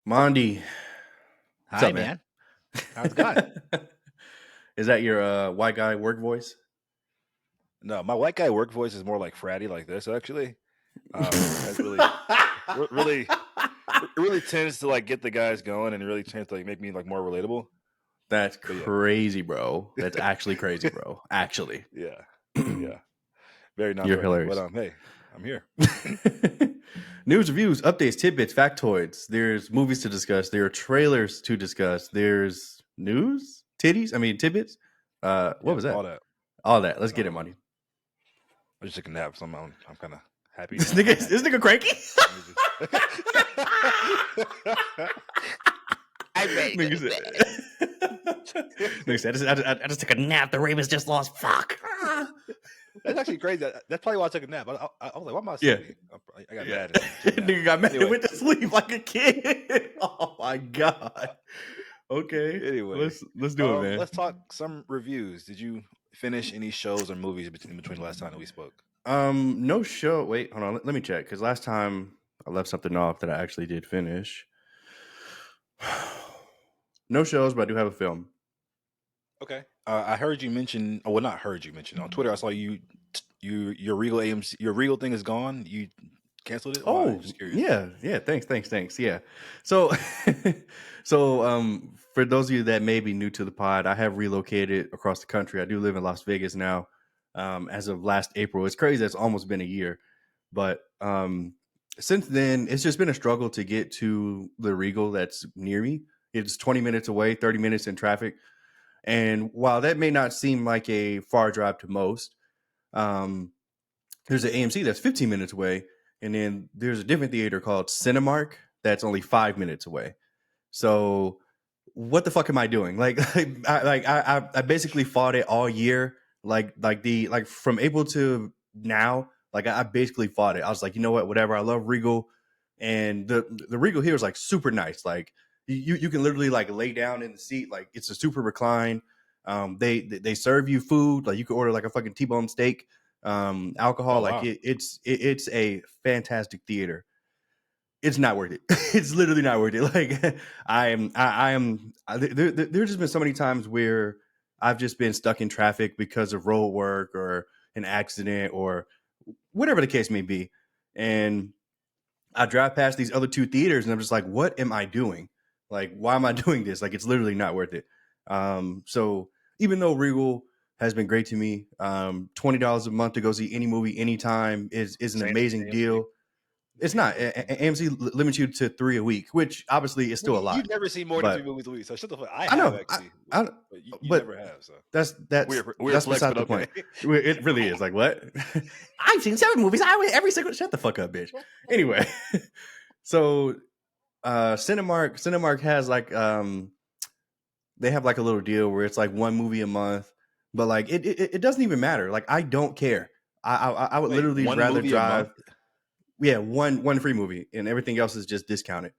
Mondi, what's Hi, up, man? man. How's it going? Is that your white guy work voice? No, my white guy work voice is more like fratty, like this actually. That really, really, it really tends to like get the guys going, and it really tends to like make me like more relatable. That's But crazy, bro. yeah, That's actually crazy, bro. Actually, yeah, yeah, very you're non-threatening. But hilarious. hey, I'm here. News, reviews, updates, tidbits, factoids. There's movies to discuss. There are trailers to discuss. There's news, titties. I mean tidbits. What Yep, was all that? that. All that. Let's get it, Um, money. I just took a nap, so I'm kind of happy This now. nigga, this nigga cranky. Let me just. I'm ready to go Nigga to said, nigga said, I just took a nap. The Ravens just lost. Fuck. That's actually crazy. That's probably why I took a nap. I was like, why am I Yeah. sleepy? I got Yeah. mad and took a nap. Nigga got mad and Anyway, went to sleep like a kid. Oh my god. Okay. anyway, Let's do it, man. let's talk some reviews. Did you finish any shows or movies between the last time that we spoke? No show. Wait, hold on. Let me check. Because last time I left something off that I actually did finish. No shows, but I do have a film. Okay. I heard you mention. Oh, well, not heard you mention on Twitter. I saw your Regal AMC, your Regal thing is gone. You canceled it. Why? Oh, Just curious. yeah. Thanks. Yeah. So, for those of you that may be new to the pod, I have relocated across the country. I do live in Las Vegas now. As of last April, it's crazy. It's almost been a year, but since then, it's just been a struggle to get to the Regal that's near me. It's 20 minutes away, 30 minutes in traffic, and while that may not seem like a far drive to most, um, there's an AMC that's 15 minutes away, and then there's a different theater called Cinemark that's only 5 minutes away. So what the fuck am I doing? I basically fought it all year. Like from April to now, like I basically fought it. I was like, you know what, whatever. I love Regal, and the Regal here is like super nice. Like you can literally like lay down in the seat. Like it's a super recline. They serve you food. Like you can order like a fucking T-bone steak, alcohol. Oh Like wow. it's a fantastic theater. It's not worth it. It's literally not worth it. Like there's just been so many times where I've just been stuck in traffic because of road work or an accident or whatever the case may be. And I drive past these other two theaters and I'm just like, what am I doing? Like, why am I doing this? Like, it's literally not worth it. So even though Regal has been great to me, $20 a month to go see any movie anytime is an Same amazing AMC. deal. It's not. AMC limits you to 3 a week, which obviously is still a You lot. never see more than three But movies a week. So shut the fuck. I I have know, actually, I but you but never have. So that's that's weird that's weird flex, beside but the okay. point. It really is. Like what? I've seen 7 movies. I went every single. Shut the fuck up, bitch. Anyway, so Cinemark has like they have like a little deal where it's like one movie a month, but like it doesn't even matter. Like I don't care. I would Wait, literally one rather movie a month? drive. Yeah, one free movie, and everything else is just discounted.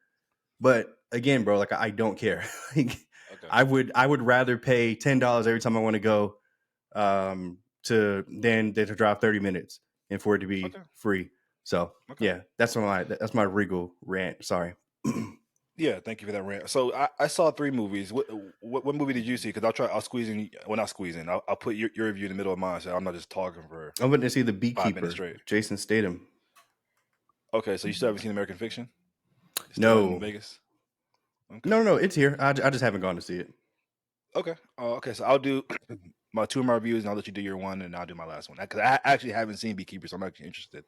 But again, bro, like I don't care. Like Okay. I would rather pay $10 every time I want to go than to drive 30 minutes and for it to be Okay. free. So Okay. yeah, that's my Regal rant. Sorry. Yeah, thank you for that rant. So I saw three movies. What movie did you see? Because I'll squeeze in. Well, not squeeze in. I'll put your review in the middle of mine, so I'm not just talking for I went to see the 5 minutes Beekeeper, straight. Jason Statham. Okay, so you still haven't seen American Fiction? Still in No, Vegas? Okay. no, it's here. I just haven't gone to see it. Okay. Okay. So I'll do my two of my reviews, and I'll let you do your one, and I'll do my last one. Because I actually haven't seen Beekeeper, so I'm actually interested.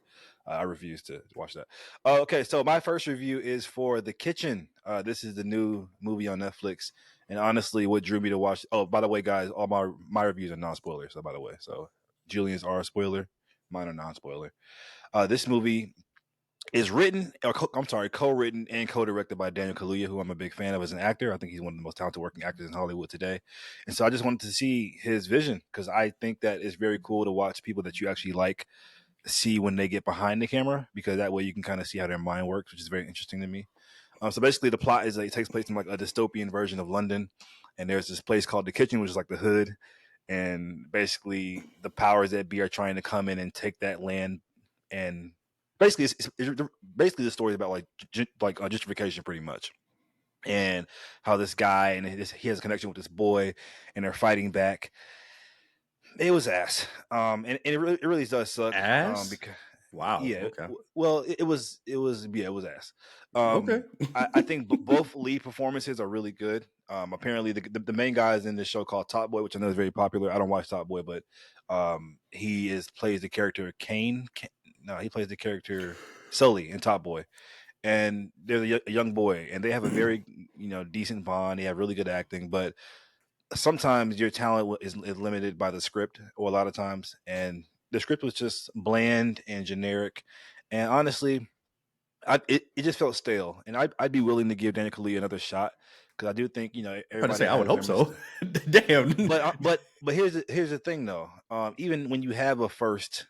I refuse to watch that. Okay. So my first review is for The Kitchen. This is the new movie on Netflix, and honestly, what drew me to watch. Oh, by the way, guys, all my reviews are non-spoiler. So by the way, so Julian's are a spoiler, mine are non-spoiler. This movie is written, or co-written and co-directed by Daniel Kaluuya, who I'm a big fan of as an actor. I think he's one of the most talented working actors in Hollywood today. And so I just wanted to see his vision because I think that it's very cool to watch people that you actually like see when they get behind the camera because that way you can kind of see how their mind works, which is very interesting to me. So basically, the plot is that it takes place in like a dystopian version of London, and there's this place called the Kitchen, which is like the hood, and basically the powers that be are trying to come in and take that land and basically it's basically the story is about like gentrification pretty much and how this guy and he has a connection with this boy, and they're fighting back. It was ass, it really does suck, Ass? because Wow. yeah, Okay. well, it was ass. Okay. I think both lead performances are really good. Apparently, the main guy is in this show called Top Boy, which I know is very popular. I don't watch Top Boy, but he is plays the character Kane. No, he plays the character Sully in Top Boy, and they're a young boy, and they have a very decent bond. They have really good acting, but sometimes your talent is limited by the script, or a lot of times, and the script was just bland and generic, and honestly, it just felt stale. And I'd be willing to give Daniel Kaluuya another shot, because I do think I'm about to everybody say I would has their hope so. mistakes. Damn. But here's the thing though. Even when you have a first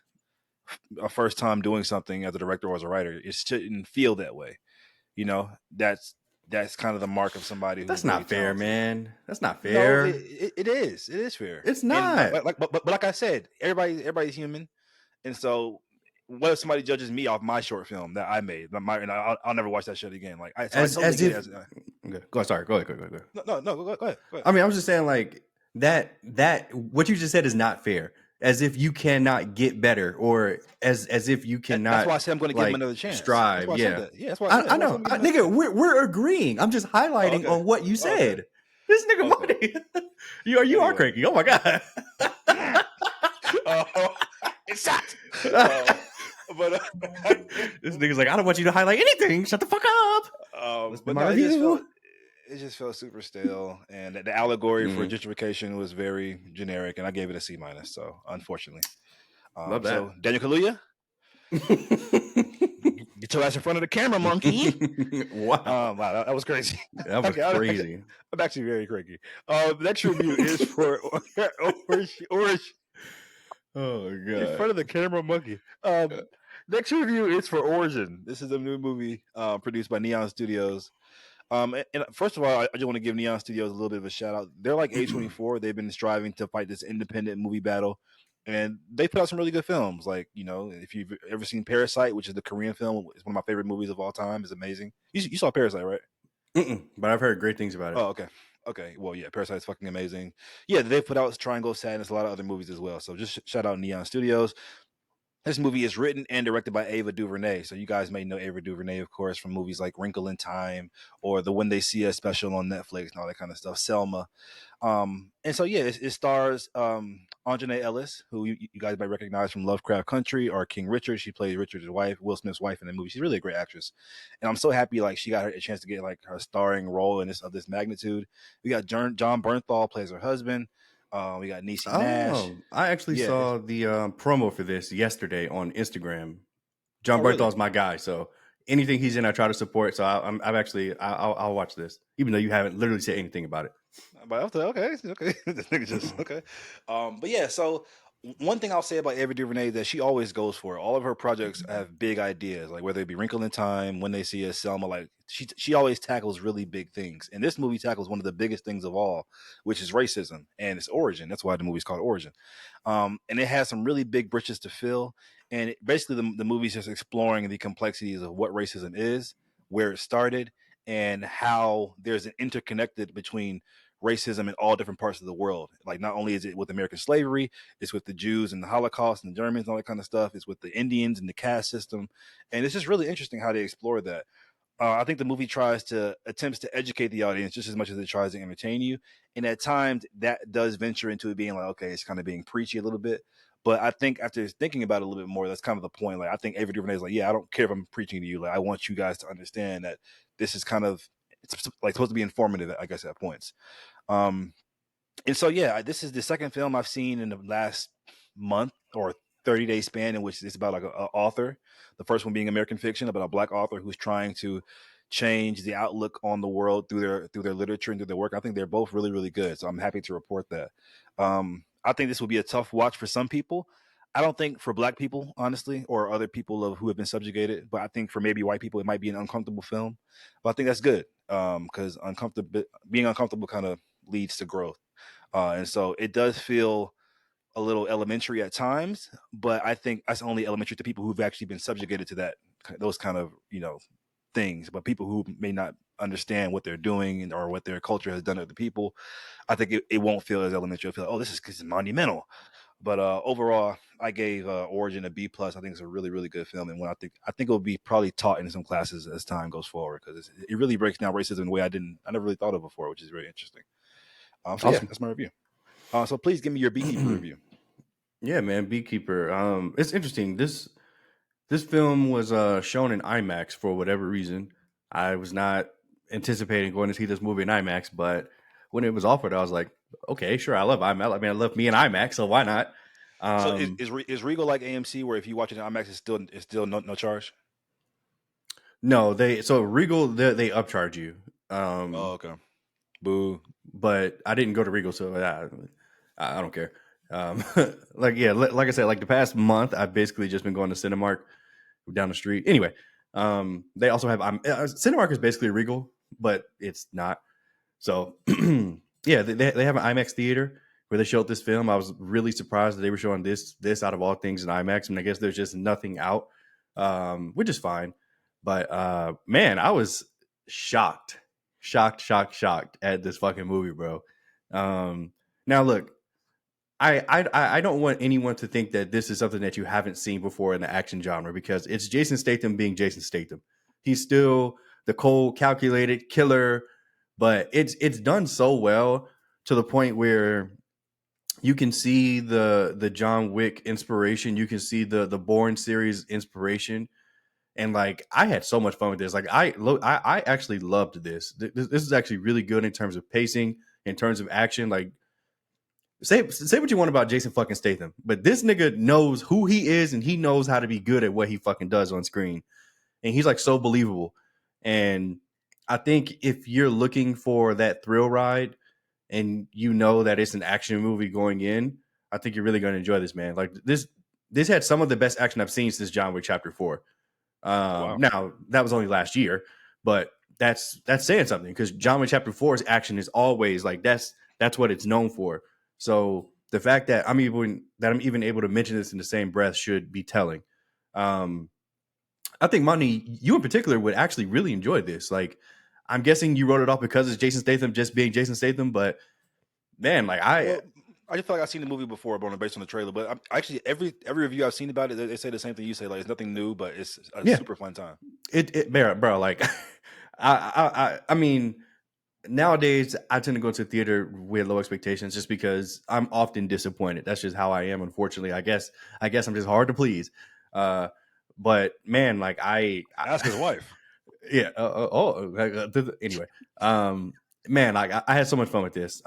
time doing something as a director or as a writer, it shouldn't feel that way. You know, that's kind of the mark of somebody who's That's very not fair, talented. man. That's not No, fair. it is. It is fair. It's And not. but like I said, everybody's human. And so, what if somebody judges me off my short film that I made? And I'll never watch that shit again. So I totally As get it. if okay. Go sorry, go ahead, go ahead, go ahead. No, go ahead, go ahead. I mean, I was just saying like that what you just said is not fair. As if you cannot get better, or as if you That's cannot why I said I'm going to give him like another chance. That's strive. why I said Yeah. that. Yeah, that's I why I said know. I'm going to give him another Nigga, chance. we're agreeing. I'm just Oh, highlighting okay. on what you Oh, okay. said. This nigga Okay. money. You are Anyway, cranky. Oh my god. it's shot. But This nigga's like, I don't want you to highlight anything. Shut the fuck up. Listen to but my no, review. it just felt super stale, and the allegory for Mm, gentrification was very generic, and I gave it a C minus. So unfortunately, love that. so Daniel Kaluuya, get your ass in front of the camera, monkey. Wow. Wow, that was crazy. That was Okay, crazy. I'm actually very cranky. The next review is for Orange Oh in god. front of the camera, monkey. Next review is for Origin. This is a new movie produced by Neon Studios. And first of all, I just want to give Neon Studios a little bit of a shout out. They're like A24. They've been striving to fight this independent movie battle, and they put out some really good films. Like, if you've ever seen Parasite, which is the Korean film, it's one of my favorite movies of all time. It's amazing. You saw Parasite, right? But I've heard great things about it. Oh, okay. Okay. Well, yeah, Parasite's fucking amazing. Yeah, they've put out Triangle of Sadness, a lot of other movies as well. So just shout out Neon Studios. This movie is written and directed by Ava DuVernay. So you guys may know Ava DuVernay, of course, from movies like Wrinkle in Time or the When They See Us special on Netflix and all that kind of stuff. Selma. And so yeah, it stars Anjanae Ellis, who you guys might recognize from Lovecraft Country or King Richard. She plays Richard's wife, Will Smith's wife in the movie. She's really a great actress, and I'm so happy like she got a chance to get like her starring role in this of this magnitude. We got John Bernthal plays her husband. We got Niecy Nash. Oh, I actually Yeah. saw the promo for this yesterday on Instagram. John Oh, really? Bernthal's my guy, so anything he's in, I try to support. So I've actually, I'll watch this, even though you haven't literally said anything about it. But okay, okay. This nigga just okay. But yeah, so one thing I'll say about Ava DuVernay is that she always goes for it. All of her projects have big ideas, like whether it be Wrinkle in Time, When They See Us, Selma. Like she always tackles really big things, and this movie tackles one of the biggest things of all, which is racism and its origin. That's why the movie's called Origin. And it has some really big britches to fill. And basically, the movie's just exploring the complexities of what racism is, where it started, and how there's an interconnected between racism in all different parts of the world. Like not only is it with American slavery, it's with the Jews and the Holocaust and the Germans and all that kind of stuff. It's with the Indians and the caste system, and it's just really interesting how they explore that. I think the movie attempts to educate the audience just as much as it tries to entertain you, and at times that does venture into it being like, okay, it's kind of being preachy a little bit. But I think after thinking about it a little bit more, that's kind of the point. Like I think Ava DuVernay is like, yeah, I don't care if I'm preaching to you. Like I want you guys to understand that this is kind of it's like supposed to be informative, I guess, at points. Um, and so yeah, this is the second film I've seen in the last month or 30-day span in which it's about like a author. The first one being American Fiction, about a black author who's trying to change the outlook on the world through their literature and through their work. I think they're both really really good. So I'm happy to report that. I think this will be a tough watch for some people. I don't think for black people, honestly, or other people who have been subjugated, but I think for maybe white people, it might be an uncomfortable film. But I think that's good because uncomfortable being uncomfortable kind of leads to growth. And so it does feel a little elementary at times, but I think that's only elementary to people who've actually been subjugated to those kind of things. But people who may not understand what they're doing or what their culture has done to the people, I think it won't feel as elementary. It'll feel like, oh, this is monumental. But overall, I gave Origin a B plus. I think it's a really, really good film, and I think it will be probably taught in some classes as time goes forward, because it really breaks down racism in a way I never really thought of before, which is very interesting. So yeah, Awesome. that's my review. So please give me your Beekeeper review. Yeah, man, Beekeeper. It's interesting. This film was shown in IMAX for whatever reason. I was not anticipating going to see this movie in IMAX, but when it was offered, I was like, okay, sure, I love IMAX. I mean, I love me in IMAX, so why not? So Um, is Regal like AMC, where if you watch it in IMAX, it's still no charge? no, so Regal they upcharge you. Oh, okay. Boo. But I didn't go to Regal, so I don't care. Um, like yeah, like I said, like the past month, I've basically just been going to Cinemark down the street. Anyway, they also have Cinemark is basically Regal, but it's not. So yeah, they have an IMAX theater where they showed this film. I was really surprised that they were showing this out of all things in IMAX, and I guess there's just nothing out, which is fine. But man, I was shocked, shocked at this fucking movie, bro. Now look, I don't want anyone to think that this is something that you haven't seen before in the action genre, because it's Jason Statham being Jason Statham. He's still the cold, calculated killer, but it's done so well to the point where you can see the John Wick inspiration, you can see the Bourne series inspiration, and like I had so much fun with this. Like I actually loved this. This is actually really good in terms of pacing, in terms of action. Like say what you want about Jason fucking Statham, but this nigga knows who he is and he knows how to be good at what he fucking does on screen. And he's like so believable. And I think if you're looking for that thrill ride and you know that it's an action movie going in, I think you're really going to enjoy this, man. Like this had some of the best action I've seen since John Wick Chapter 4. Wow. Now that was only last year, but that's saying something, because John Wick Chapter 4's action is always like that's what it's known for. So the fact that I'm even able to mention this in the same breath should be telling. Um, I think Monty, you in particular would actually really enjoy this. Like, I'm guessing you wrote it off because it's Jason Statham just being Jason Statham, but man, like Well, I just feel like I've seen the movie before, based on the trailer. But actually, every review I've seen about it, they say the same thing you say. Like, it's nothing new, but it's a yeah, super fun time. bro, like, I mean, nowadays I tend to go to theater with low expectations just because I'm often disappointed. That's just how I am, unfortunately. I guess I'm just hard to please. Uh, but man, like Ask his wife. yeah. Anyway, um, man, like I had so much fun with this.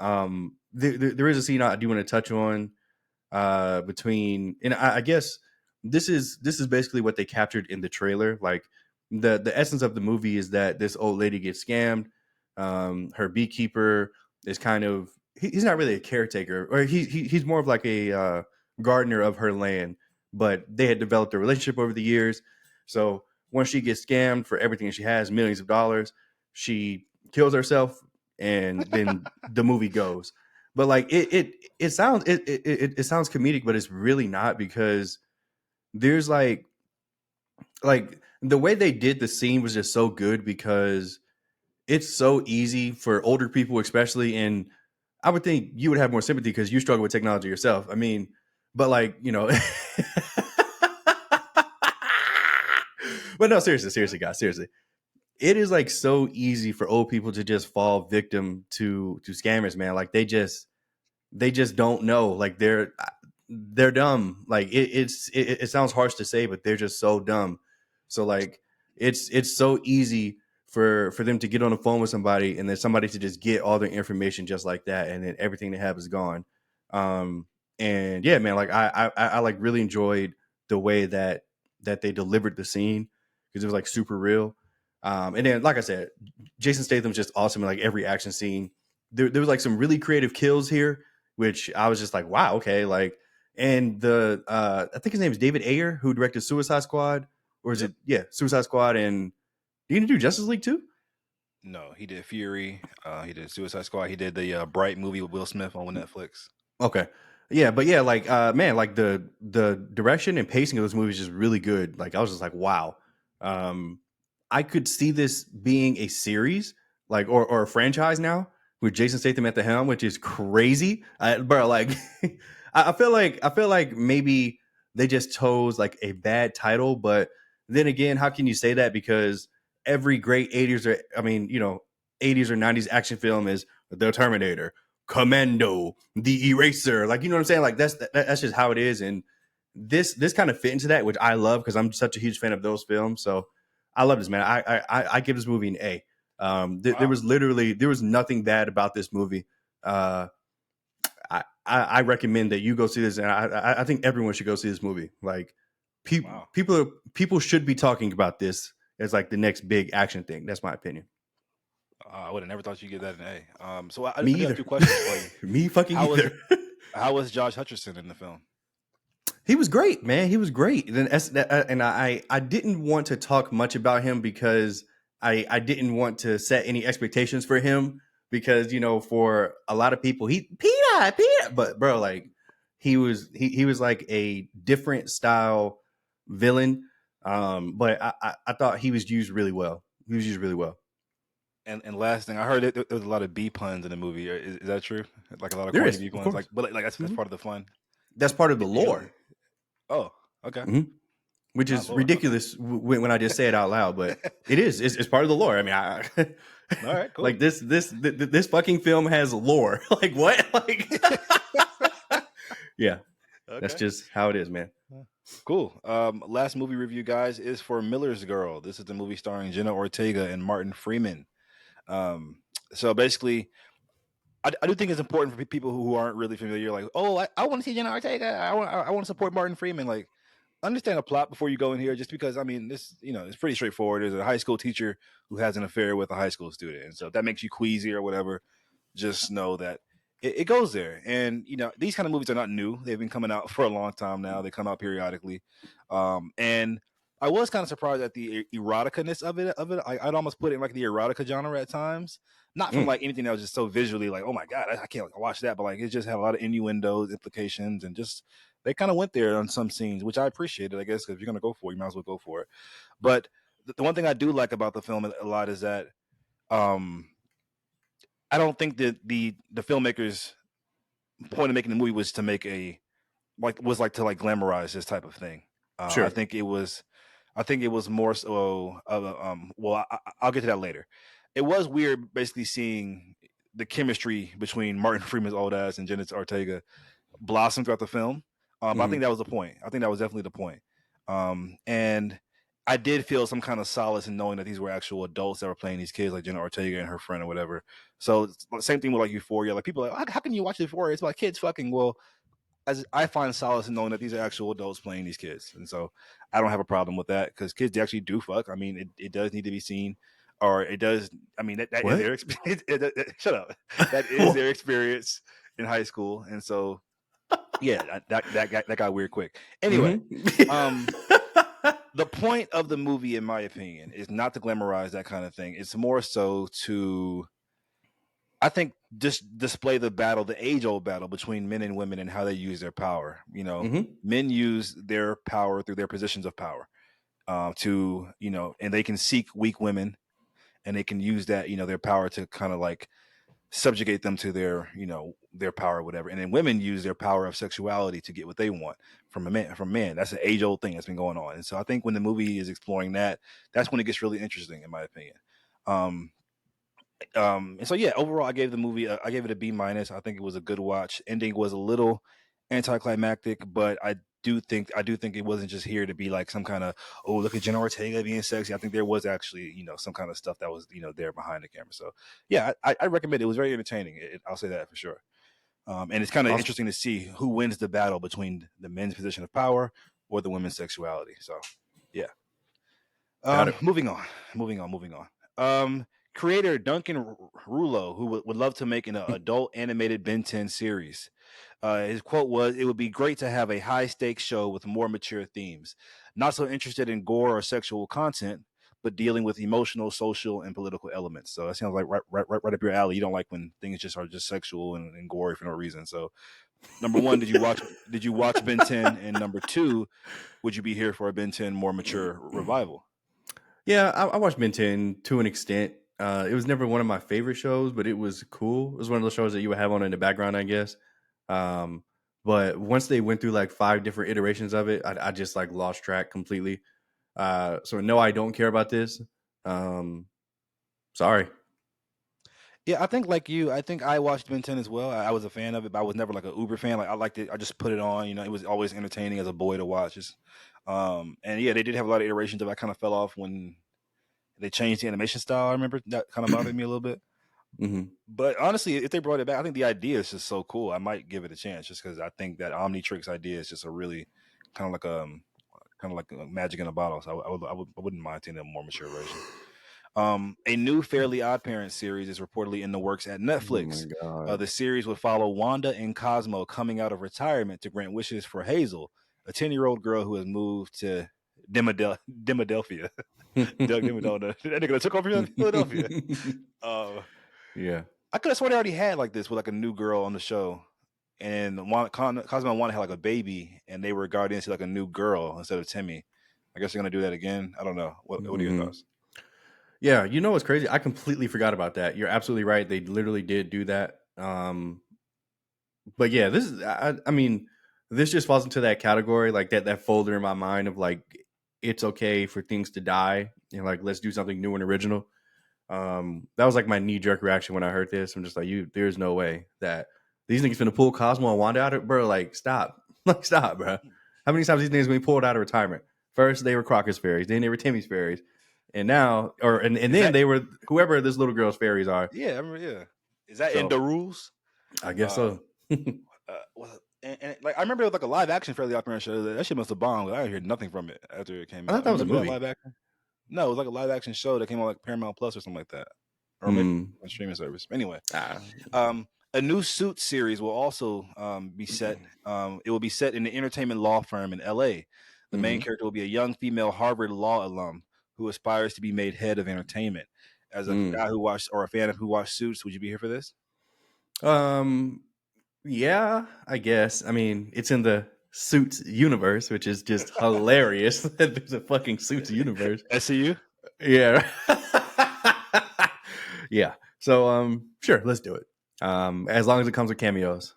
There is a scene I do want to touch on between, and I guess this is basically what they captured in the trailer. Like the essence of the movie is that this old lady gets scammed. Her beekeeper is kind of he's not really a caretaker, or he's more of like a gardener of her land, but they had developed a relationship over the years. So once she gets scammed for everything she has, millions of dollars, she kills herself, and then the movie goes. But like it sounds comedic, but it's really not, because there's like the way they did the scene was just so good, because it's so easy for older people, especially. And I would think you would have more sympathy because you struggle with technology yourself. I mean, but like, but no, seriously, guys, seriously. It is like so easy for old people to just fall victim to scammers, man. Like they just don't know. Like they're dumb. Like it sounds harsh to say, but they're just so dumb. So like it's so easy for them to get on the phone with somebody, and then somebody to just get all their information just like that, and then everything they have is gone. Um, and yeah, man, like I like really enjoyed the way that they delivered the scene, because it was like super real. And then like I said, Jason Statham's just awesome in like every action scene. There was like some really creative kills here, which I was just like, wow, okay, like. And the I think his name is David Ayer, who directed Suicide Squad, or is Yep. it Suicide Squad, and did he do Justice League too? No, he did Fury. He did Suicide Squad. He did the Bright movie with Will Smith on Netflix. Okay. Yeah, but yeah, like man, like the direction and pacing of those movies is really good. Like I was just like, wow. Um I could see this being a series, like or a franchise now with Jason Statham at the helm, which is crazy. Bro, like I feel like maybe they just chose like a bad title, but then again, how can you say that? Because every great 80s or I mean, you know, 80s or 90s action film is The Terminator, Commando, The Eraser. Like, you know what I'm saying? Like that's just how it is. And this kind of fit into that, which I love because I'm such a huge fan of those films. So I love this, man. I give this movie an A. There Wow. was literally there was nothing bad about this movie. Uh, I recommend that you go see this, and I think everyone should go see this movie. Like Wow. people should be talking about this as like the next big action thing. That's my opinion. I would have never thought you'd get that an A. So I Me do have either. two questions for you. Me fucking How was either. how was Josh Hutcherson in the film? He was great, man. He was great. And I didn't want to talk much about him because I didn't want to set any expectations for him because you know for a lot of people he Peter, but bro, like he was like a different style villain. But I thought he was used really well. He was used really well. And last thing, I heard there was a lot of B puns in the movie. Is that true? Like a lot of There corny is, B of puns. course. But like that's Mhm. part of the fun. That's part of the Usually. lore. Oh, okay. Mhm. Which Not is Lord. Okay. ridiculous when I just say it out loud, but it is. It's part of the lore. I mean, All right. like Cool. this fucking film has lore. Like what? Like yeah, that's Okay. just how it is, man. Cool. Last movie review, guys, is for Miller's Girl. This is the movie starring Jenna Ortega and Martin Freeman. Um, so basically, I do think it's important for people who aren't really familiar. Like, oh, I want to see Jenna Ortega. I want to support Martin Freeman. Like, understand a plot before you go in here. Just because I mean, this it's pretty straightforward. There's a high school teacher who has an affair with a high school student, and so if that makes you queasy or whatever, just know that it goes there. And these kind of movies are not new. They've been coming out for a long time now. They come out periodically, and I was kind of surprised at the erotica-ness of it. I'd almost put it in like the erotica genre at times. Not from Mm. like anything that was just so visually like, oh my god, I can't watch that. But like it just had a lot of innuendos, implications, and just they kind of went there on some scenes, which I appreciated. I guess because if you're gonna go for it, you might as well go for it. But the one thing I do like about the film a lot is that um, I don't think that the filmmakers' point of making the movie was to make a like to like glamorize this type of thing. I Sure. think it was more so of well I'll get to that later. It was weird basically seeing the chemistry between Martin Freeman's old ass and Jenna Ortega blossom throughout the film. But I think Hmm. that was the point. I think that was definitely the point. And I did feel some kind of solace in knowing that these were actual adults that were playing these kids, like Jenna Ortega and her friend or whatever. So same thing with like Euphoria. Like people are like, how can you watch Euphoria? It's about kids fucking. Well, as I find solace in knowing that these are actual adults playing these kids, and so I don't have a problem with that because kids actually do fuck. I mean, it does need to be seen, or it does. I mean, that is What? their experience. Shut up. That is their experience in high school, and so yeah, that got weird quick. Anyway, Hmm. um, the point of the movie, in my opinion, is not to glamorize that kind of thing. It's more so to, I think, just display the battle, the age old battle between men and women and how they use their power. Hmm. Men use their power through their positions of power to, and they can seek weak women and they can use that, their power to kind of like subjugate them to their power or whatever. And then women use their power of sexuality to get what they want from men. That's an age old thing that's been going on. And so I think when the movie is exploring that, that's when it gets really interesting, in my opinion. Um, and so yeah, overall, I gave it a B minus. I think it was a good watch. Ending was a little anticlimactic, but I do think it wasn't just here to be like some kind of, oh, look at Jenna Ortega being sexy. I think there was actually some kind of stuff that was there behind the camera. So yeah, I recommend it. It was very entertaining. I'll say that for sure. And it's kind of Awesome. interesting to see who wins the battle between the men's position of power or the women's sexuality. So yeah. Got it. Moving on, moving on. Creator Duncan Rulo, who would love to make an adult animated Ben 10 series. His quote was, "It would be great to have a high stakes show with more mature themes. Not so interested in gore or sexual content, but dealing with emotional, social, and political elements." So that sounds like right up your alley. You don't like when things just are just sexual and gory for no reason. So, number one, did you watch Ben 10? And number two, would you be here for a Ben 10 more mature revival? Yeah, I watched Ben 10 to an extent. It was never one of my favorite shows, but it was cool. It was one of those shows that you would have on in the background, I guess. Um, but once they went through like 5 different iterations of it, I just like lost track completely. So no, I don't care about this. Um, sorry. Yeah, I think like you, I think I watched Ben 10 as well. I was a fan of it, but I was never like an uber fan. Like I liked it. I just put it on. It was always entertaining as a boy to watch. And yeah, they did have a lot of iterations of. I kind of fell off when they changed the animation style. I remember that kind of bothered me a little bit. Hmm. But honestly, if they brought it back, I think the idea is just so cool. I might give it a chance just because I think that Omnitrix idea is just a really kind of like a magic in a bottle. So I wouldn't mind seeing a more mature version. A new Fairly Odd Parents series is reportedly in the works at Oh my Netflix. god. The series would follow Wanda and Cosmo coming out of retirement to grant wishes for Hazel, a 10-year-old girl who has moved to Demodelphia. Doug Dimmadome, that nigga that took over Philadelphia. Uh, Yeah. I could have sworn they already had like this with like a new girl on the show, and Cosmo and Wanda had like a baby, and they were guardians to like a new girl instead of Timmy. I guess they're gonna do that again. I don't know. What are your Hmm. thoughts? Yeah, you know what's crazy? I completely forgot about that. You're absolutely right. They literally did do that. But yeah, this is I mean, this just falls into that category, like that folder in my mind of like it's okay for things to die and like let's do something new and original. That was like my knee jerk reaction when I heard this. I'm just like, there's no way that these niggas finna pull Cosmo and Wanda out of, bro. Like, stop, like, stop, bro. How many times these niggas been pulled out of retirement? First they were Crockett's fairies, then they were Timmy's fairies, and now, and Is then that they were whoever this little girl's fairies are. yeah? I remember. Yeah, is that in So the rules? I guess Uh, so. and like I remember it was like a live action Fairly Odd Parents show. That shit must have bombed. I didn't hear nothing from it after it came I thought out. that was a Remember that movie. live action? No, it was like a live action show that came on like Paramount Plus or something like that, or maybe Hmm. on streaming service. Anyway, Ah. a new Suits series will also be set. It will be set in an entertainment law firm in L.A. The main Hmm. character will be a young female Harvard law alum who aspires to be made head of entertainment. As a Mm. guy who watched or a fan of who watched Suits, would you be here for this? Um. Yeah, I guess. I mean, it's in the Suits universe, which is just hilarious that there's a fucking Suits universe. SCU? Yeah. Yeah. So sure, let's do it. As long as it comes with cameos.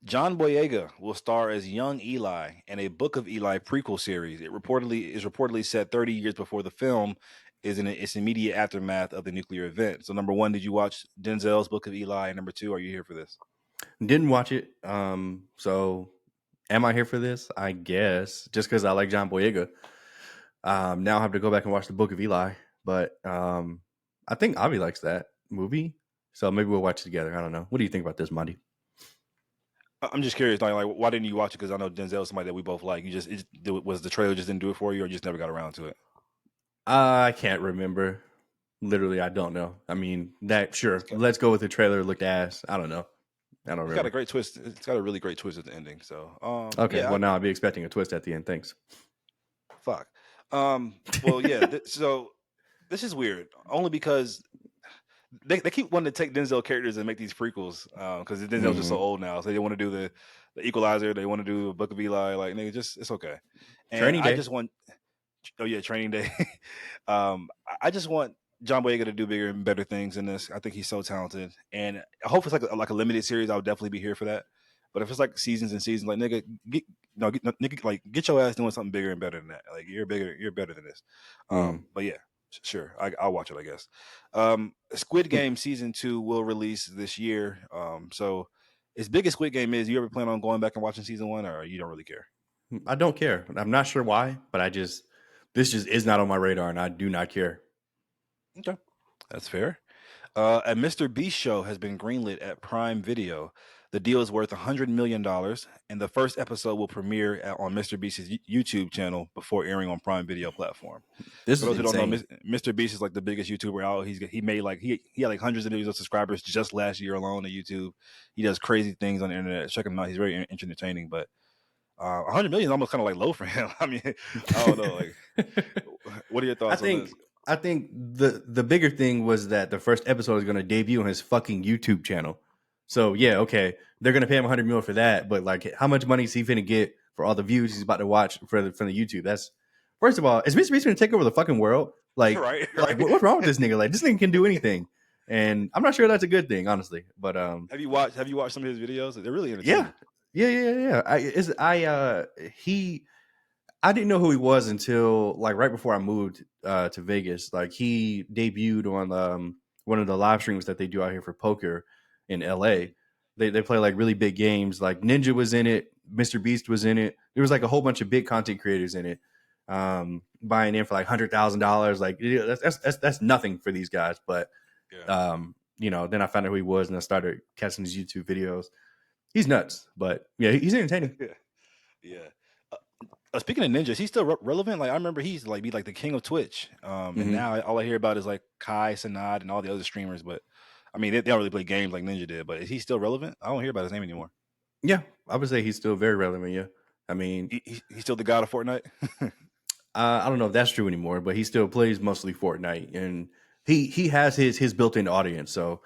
John Boyega will star as young Eli in a Book of Eli prequel series. It reportedly set 30 years before the film is in its immediate aftermath of the nuclear event. So, number one, did you watch Denzel's Book of Eli? And number two, are you here for this? Didn't watch it. So am I here for this? I guess. Just because I like John Boyega. Now I have to go back and watch the Book of Eli. But I think Avi likes that movie. So maybe we'll watch it together. I don't know. What do you think about this, Monty? I'm just curious, like, why didn't you watch it? Because I know Denzel is somebody that we both like. Was the trailer just didn't do it for you, or you just never got around to it? I can't remember. Literally, I don't know. I mean, that sure. It's got, Let's go with the trailer. Looked ass. I don't know. I don't it's got a remember. great twist. It's got a really great twist at the ending. So, Okay, yeah, well now I'll be expecting a twist at the end. Thanks. fuck. Well, yeah. So this is weird, only because they keep wanting to take Denzel characters and make these prequels because Denzel's just so Hmm. old now. So they want to do the Equalizer. They want to do Book of Eli. Like, nigga, just it's okay. And Training I Day. just want, oh yeah, Training Day. I just want John Boyega to do bigger and better things in this. I think he's so talented, and I hope it's like a limited series. I would definitely be here for that. But if it's like seasons and seasons, like nigga, nigga, like get your ass doing something bigger and better than that. Like you're better than this. Mm. But yeah, sure, I'll watch it. I guess. Squid Game season 2 will release this year. So as big as Squid Game is, you ever plan on going back and watching season 1, or you don't really care? I don't care. I'm not sure why, but this just is not on my radar, and I do not care. Okay, that's fair. A Mr. Beast show has been greenlit at Prime Video. The deal is worth $100 million, and the first episode will premiere on Mr. Beast's YouTube channel before airing on Prime Video platform. This For is those who don't know, insane. Mr. Beast is like the biggest YouTuber out. He made like he had like hundreds of millions of subscribers just last year alone on YouTube. He does crazy things on the internet. Check him out. He's very entertaining. But 100 million is almost kind of like low for him. I mean, I don't know. Like, what are your I thoughts on think this? I think the bigger thing was that the first episode is going to debut on his fucking YouTube channel. So yeah, okay, they're going to pay him 100 mil for that, but like, how much money is he finna get for all the views he's about to watch from the YouTube? That's first of all, is Mr. Beast going to take over the fucking world? Like, Right, like right. what's wrong with this nigga? Like, this nigga can do anything, and I'm not sure that's a good thing, honestly. But Have you watched some of his videos? They're really yeah, entertaining. yeah. I didn't know who he was until like right before I moved to Vegas. Like he debuted on one of the live streams that they do out here for poker in LA. They play like really big games. Like Ninja was in it, Mr. Beast was in it. There was like a whole bunch of big content creators in it, buying in for like $100,000. Like that's nothing for these guys. But Yeah. then I found out who he was and I started catching his YouTube videos. He's nuts, but yeah, he's entertaining. Yeah. Yeah. Speaking of ninjas, he's still relevant. Like I remember he's like be like the king of Twitch. And Mm-hmm. now all I hear about is like Kai Sanad and all the other streamers. But I mean, they don't really play games like Ninja did. But is he still relevant? I don't hear about his name anymore. Yeah, I would say he's still very relevant. Yeah, I mean, He's still the god of Fortnite. I don't know if that's true anymore, but he still plays mostly Fortnite, and he has his built-in audience. So,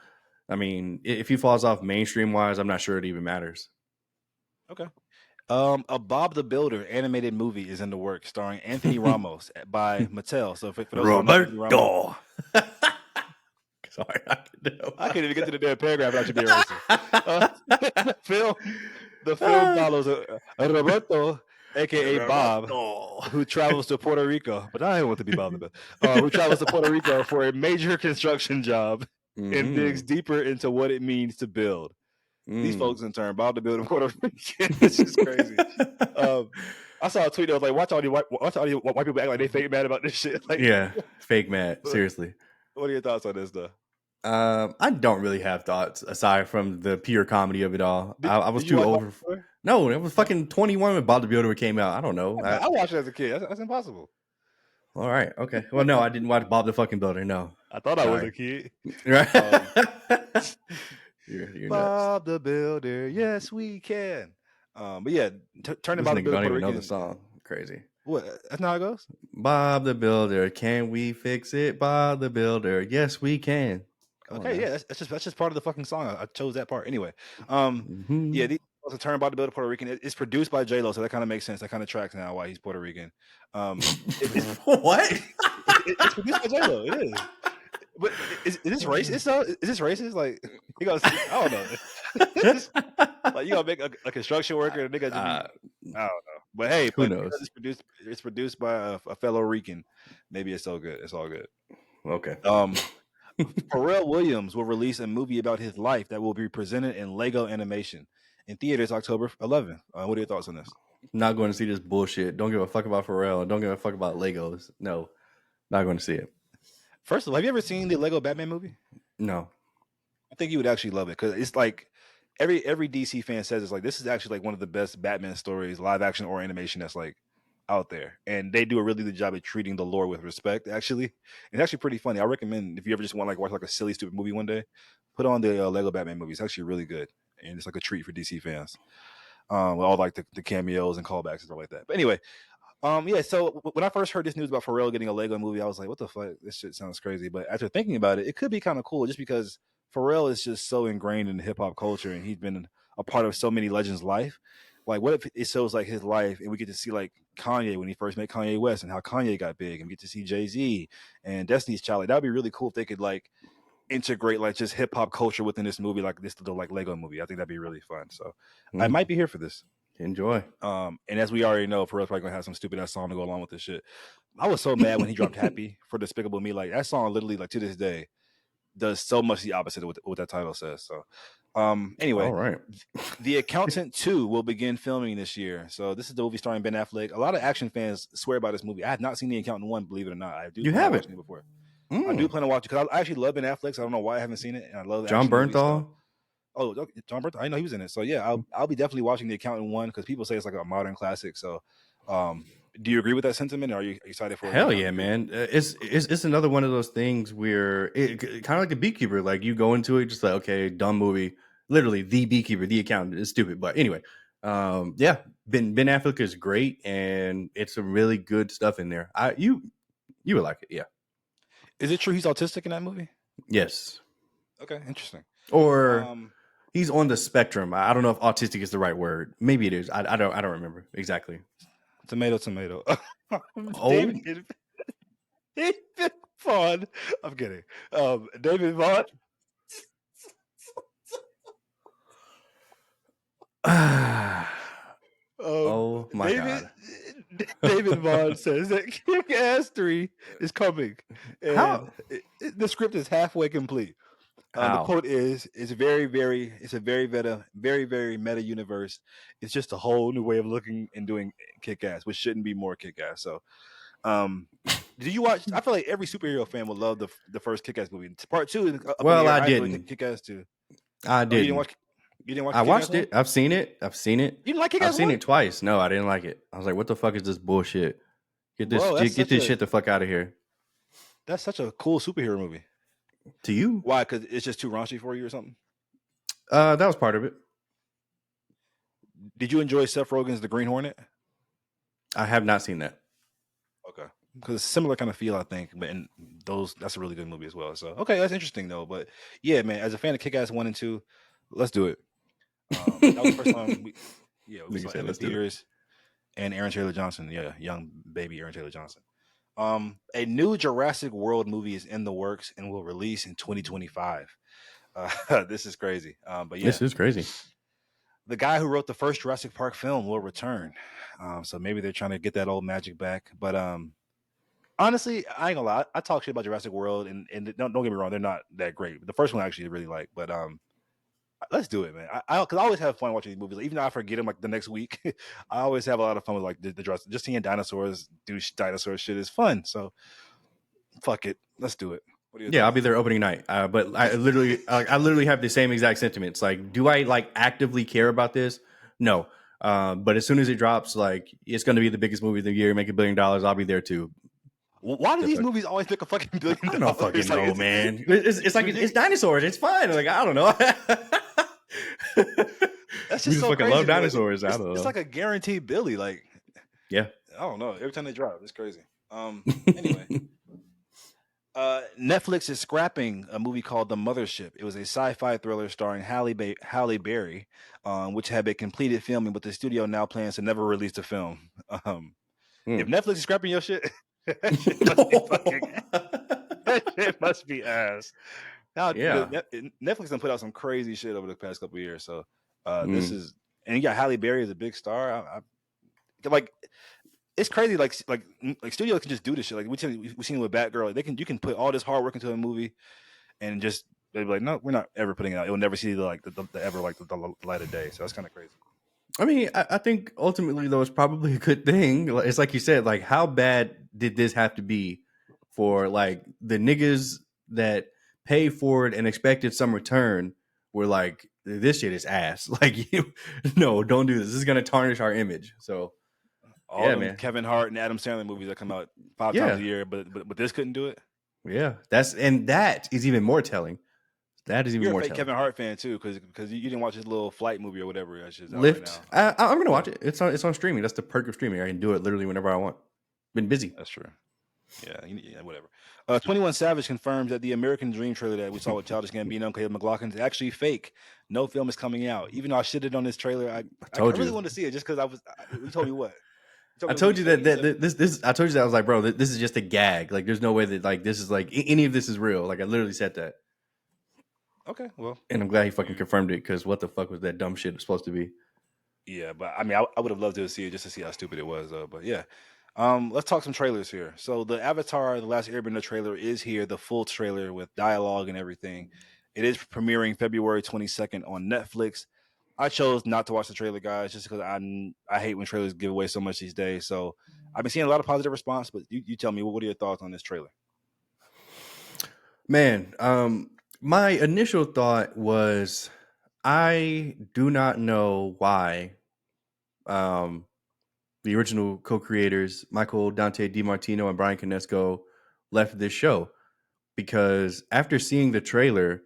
I mean, if he falls off mainstream wise, I'm not sure it even matters. Okay. A Bob the Builder animated movie is in the works, starring Anthony Ramos by Mattel. So for those who don't know, Anthony Ramos, Roberto. Sorry, I can't even get to the damn paragraph without you being racist. The film follows Roberto, aka Bob, who travels to Puerto Rico. But I don't want to be Bob the Builder. Who travels to Puerto Rico for a major construction job and digs deeper into what it means to build. These folks in turn, Bob the Builder, Puerto Rican. It's just crazy. I saw a tweet that was like, watch all these white people act like they fake mad about this shit. Like, yeah, fake mad. Seriously. What are your thoughts on this, though? I don't really have thoughts aside from the pure comedy of it all. I was Did you too watch over. No, it was fucking 21 when Bob the Builder came out. I don't know. I watched it as a kid. That's impossible. All right. Okay. Well, no, I didn't watch Bob the fucking Builder. No. I thought I was a kid. Right. You're Bob nuts. the Builder, yes we can. But yeah, turning This Bob the nigga Builder don't Puerto even know Rican. the song. Crazy. What? That's not how it goes. Bob the Builder, can we fix it? Bob the Builder, yes we can. Okay, yeah, that's just part of the fucking song. I chose that part anyway. Mm-hmm. Yeah, these also turn Bob the Builder Puerto Rican. It's produced by J-Lo, so that kind of makes sense. That kind of tracks now why he's Puerto Rican. What? It's produced by J-Lo. It is. But is this racist? So is this racist? Like he goes, I don't know. Like you gotta make a construction worker, and nigga. I don't know. But hey, who knows? It's produced by a fellow Rican. Maybe it's so good. It's all good. Okay. Pharrell Williams will release a movie about his life that will be presented in Lego animation in theaters October 11th. What are your thoughts on this? Not going to see this bullshit. Don't give a fuck about Pharrell. Don't give a fuck about Legos. No, not going to see it. First of all, have you ever seen the Lego Batman movie? No. I think you would actually love it because it's like every DC fan says it's like this is actually like one of the best Batman stories, live action or animation that's like out there, and they do a really good job at treating the lore with respect. Actually, it's actually pretty funny. I recommend if you ever just want to like watch like a silly stupid movie one day, put on the Lego Batman movie. It's actually really good, and it's like a treat for DC fans. With all like the cameos and callbacks and stuff like that. But anyway, yeah. So when I first heard this news about Pharrell getting a Lego movie, I was like, "What the fuck? This shit sounds crazy." But after thinking about it, it could be kind of cool, just because Pharrell is just so ingrained in hip hop culture, and he's been a part of so many legends' life. Like, what if it shows like his life, and we get to see like Kanye when he first met Kanye West, and how Kanye got big, and we get to see Jay-Z and Destiny's Child. Like, that'd be really cool if they could like integrate like just hip hop culture within this movie, like this little like Lego movie. I think that'd be really fun. So I might be here for this. Enjoy. And as we already know, Pharrell's probably gonna have some stupid ass song to go along with this shit. I was so mad when he dropped "Happy" for Despicable Me. Like that song, literally, like to this day, does so much the opposite of what that title says. So, anyway, all right. The Accountant 2 will begin filming this year. So this is the movie starring Ben Affleck. A lot of action fans swear by this movie. I have not seen The Accountant 1, believe it or not. I do. You haven't it before. I do plan to watch it because I actually love Ben Affleck. So I don't know why I haven't seen it, and I love John Bernthal. Oh, John Bernthal. I know he was in it. So yeah, I'll be definitely watching The Accountant 1 because people say it's like a modern classic. So, do you agree with that sentiment? Or are you excited for it? Hell yeah, man! It's another one of those things where it kind of like the Beekeeper. Like you go into it just like, okay, dumb movie. Literally, the Beekeeper, the Accountant is stupid. But anyway, yeah, Ben Affleck is great, and it's some really good stuff in there. You would like it, yeah. Is it true he's autistic in that movie? Yes. Okay, interesting. Or he's on the spectrum. I don't know if autistic is the right word. Maybe it is. I don't remember exactly. Tomato. Oh. Vaughn. I'm kidding. David Vaughn. Oh my David god. David Vaughn says that Kick-Ass 3 is coming, and How? the script is halfway complete. The How? quote is, "It's it's a very meta universe. It's just a whole new way of looking and doing Kick-Ass, which shouldn't be more Kick-Ass." So, um, did you watch? I feel like every superhero fan would love the first Kick-Ass movie. Part two is up in the Well, air. I I enjoy didn't. Kick-Ass too. I Oh, you didn't didn't. watch? You didn't watch I Kick-Ass watched one? it. I've seen it. I've seen it. You didn't like I've Kick-Ass seen one, it twice. No, I didn't like it. I was like, what the fuck is this bullshit? bro? Get this shit the fuck out of here. That's such a cool superhero movie. To you? Why? Because it's just too raunchy for you or something? That was part of it. Did you enjoy Seth Rogen's The Green Hornet? I have not seen that. Okay, because it's similar kind of feel, I think. But in that's a really good movie as well. So okay, that's interesting though. But yeah, man, as a fan of Kick-Ass 1 and 2, let's do it. That was the first time we Nigga saw said, Evan let's do it. Peters and Aaron Taylor Johnson. Yeah, young baby Aaron Taylor Johnson. A new Jurassic World movie is in the works and will release in 2025. This is crazy. But yeah, This is crazy. the guy who wrote the first Jurassic Park film will return. So maybe they're trying to get that old magic back. But honestly, I ain't gonna lie. I talk shit about Jurassic World, and don't get me wrong, they're not that great. The first one I actually really like, but let's do it, man. Because I always have fun watching these movies. Like, even though I forget them like the next week, I always have a lot of fun with like the Jurassic. Just seeing dinosaurs do dinosaur shit is fun. So fuck it, let's do it. What are your Yeah, I'll thoughts? be there opening night. But I literally have the same exact sentiments. Like, do I like actively care about this? No. But as soon as it drops, like it's going to be the biggest movie of the year, make $1 billion. I'll be there too. Why do The these fuck? movies always make a fucking $1 I billion? don't fucking Like know, man. It's like it's ridiculous. dinosaurs. It's fine. Like I don't know. That's We just just so fucking love crazy, man. dinosaurs. I don't It's know. like a guaranteed Billy. Like Yeah. I don't know. Every time they drop, it's crazy. Anyway, Netflix is scrapping a movie called The Mothership. It was a sci-fi thriller starring Halle Berry, which had been completed filming, but the studio now plans to never release the film. If Netflix is scrapping your shit, that shit must be fucking. That shit must be ass. Now, Yeah. Netflix done put out some crazy shit over the past couple of years. So this Mm. is, and you got Halle Berry as a big star. Like it's crazy. Like studios can just do this shit. Like we seen it with Batgirl. Like, you can put all this hard work into a movie and just they'd be like, no, we're not ever putting it out. It will never see the light of day. So that's kind of crazy. I mean, I think ultimately though it's probably a good thing. It's like you said, like how bad did this have to be for like the niggas that paid for it and expected some return were like, this shit is ass. Like no, don't do this. This is gonna tarnish our image. So All yeah, them man. Kevin Hart and Adam Sandler movies that come out 5 times Yeah. a year, but this couldn't do it. Yeah. That is even more telling. That is even You're a more fake telling. Kevin Hart fan too, because you didn't watch his little flight movie or whatever that shit's out right Lyft. now. I'm gonna Yeah, watch it. It's on streaming. That's the perk of streaming. I can do it literally whenever I want. Been busy. that's true. Yeah, whatever. 21 Savage confirms that the American Dream trailer that we saw with Childish Gambino and Caleb McLaughlin is actually fake. No film is coming out. Even though I shitted on this trailer, I I told really you. wanted to see it just because you told me what? You told I me the movie's told you fake. that this. I told you that I was like, bro, this is just a gag. Like, there's no way that like this is like any of this is real. Like, I literally said that, Okay, well, and I'm glad he fucking confirmed it because what the fuck was that dumb shit supposed to be? yeah, but I mean, I would have loved to see it just to see how stupid it was, though. But yeah, let's talk some trailers here. So the Avatar: The Last Airbender trailer is here, the full trailer with dialogue and everything. It is premiering February 22nd on Netflix. I chose not to watch the trailer, guys, just because I hate when trailers give away so much these days. So I've been seeing a lot of positive response, but you tell me, what are your thoughts on this trailer? Man, my initial thought was I do not know why um the original co-creators Michael Dante DiMartino and Brian Conesco left this show because after seeing the trailer,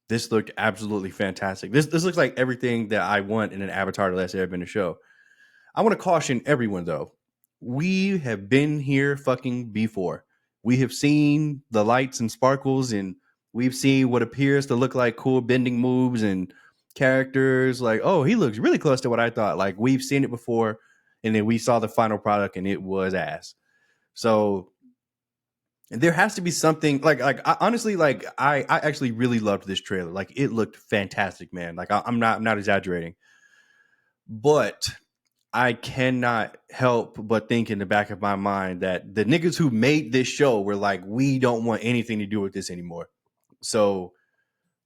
this looked absolutely fantastic. This looks like everything that I want in an Avatar: The Last Airbender show. I want to caution everyone though. We have been here fucking before. We have seen the lights and sparkles, and we've seen what appears to look like cool bending moves and characters. Like, oh, he looks really close to what I thought. Like, we've seen it before, and then we saw the final product, and it was ass. So there has to be something honestly, I actually really loved this trailer. Like it looked fantastic, man. Like I'm not exaggerating, but I cannot help but think in the back of my mind that the niggas who made this show were like, we don't want anything to do with this anymore. So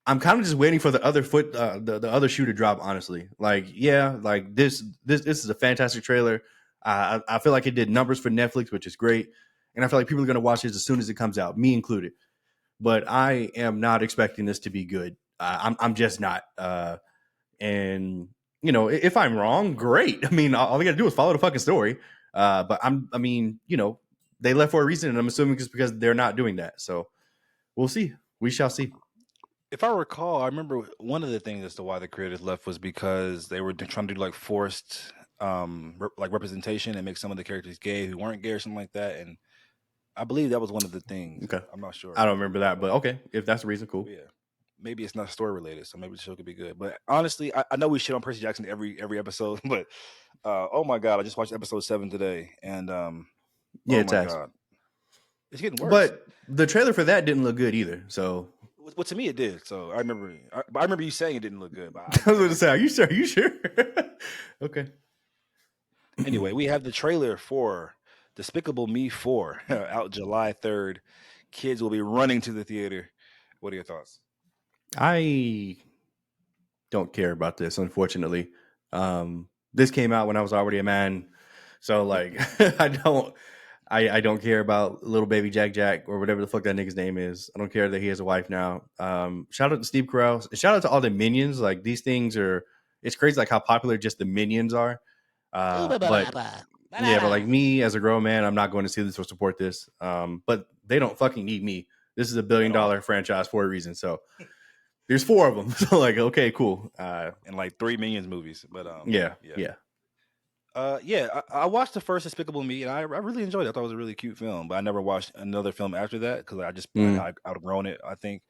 I'm kind of just waiting for the other the other shoe to drop. Honestly, like yeah, like this is a fantastic trailer. I feel like it did numbers for Netflix, which is great, and I feel like people are going to watch this as soon as it comes out, me included. But I am not expecting this to be good. I'm just not. And you know, if I'm wrong, great. I mean, all we got to do is follow the fucking story. But I mean, you know, they left for a reason, and I'm assuming it's because they're not doing that. So we'll see. We shall see. If I recall, I remember one of the things as to why the creators left was because they were trying to do like forced like representation and make some of the characters gay who weren't gay or something like that. And I believe that was one of the things. Okay, I'm not sure. I don't remember that, but okay, if that's the reason, cool. But yeah. Maybe it's not story related, so maybe the show could be good. But honestly, I know we shit on Percy Jackson every episode, but oh my god, I just watched episode 7 today, and Yeah, oh it's my ass. god, it's getting worse. But the trailer for that didn't look good either. So Well, to me it did. So I remember you saying it didn't look good. But I was going to say, are you sure? Are you sure? Okay. anyway, we have the trailer for Despicable Me 4 out July 3rd. Kids will be running to the theater. What are your thoughts? I don't care about this, unfortunately. This came out when I was already a man, so like I don't care about little baby Jack Jack or whatever the fuck that nigga's name is. I don't care that he has a wife now. Shout out to Steve Carell. Shout out to all the minions. Like these things are. It's crazy like how popular just the minions are. But yeah, but like me as a grown man, I'm not going to see this or support this. But they don't fucking need me. This is a At all. billion-dollar franchise for a reason. So there's 4 of them. So like, okay, cool. And like 3 Minions movies. But Yeah, yeah. yeah. I watched the first Despicable Me and I really enjoyed it. I thought it was a really cute film, but I never watched another film after that because I just Mm. I outgrown it. I think.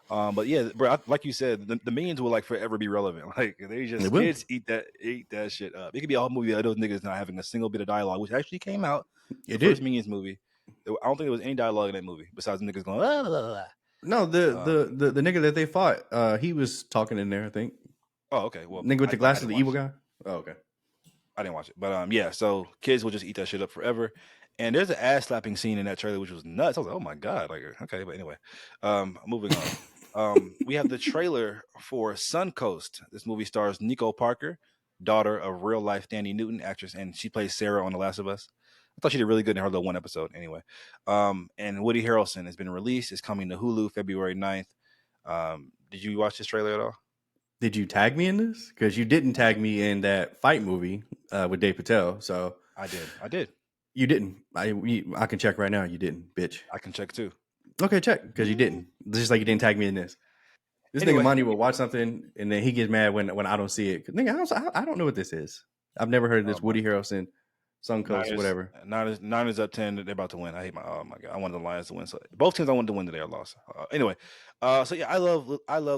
But yeah, bro, like you said, the Minions will like forever be relevant. Like they It just will. kids eat that shit up. It could be a whole movie of those niggas not having a single bit of dialogue, which actually came out. The It first did. Minions movie. I don't think there was any dialogue in that movie besides niggas going. "Ah, blah, blah, blah." No, the nigga that they fought, he was talking in there. I think Oh, okay. Well, nigga with the I glasses, didn't the evil watch. guy. Oh, okay. I didn't watch it, but yeah. So kids will just eat that shit up forever. And there's an ass slapping scene in that trailer, which was nuts. I was like, oh my god, like okay. But anyway, moving on. We have the trailer for Suncoast. This movie stars Nico Parker, daughter of real life Danny Newton, actress, and she plays Sarah on The Last of Us. I thought she did really good in her little one episode. Anyway, and Woody Harrelson has been released. It's coming to Hulu February 9th. Did you watch this trailer at all? Did you tag me in this? Because you didn't tag me in that fight movie with Dave Patel. So I did. I did. you didn't. I can check right now. You didn't, bitch. I can check too. Okay, check because you didn't. Just like you didn't tag me in this. This nigga Anyway, Monty will watch something and then he gets mad when I don't see it. Nigga, I don't know what this is. I've never heard of oh this. my Woody Harrelson, Suncoast, Niners, whatever. Niners up 10. They're about to win. I hate my. Oh my god! I wanted the Lions to win. So both teams I wanted to win today are lost. Anyway, so yeah, I love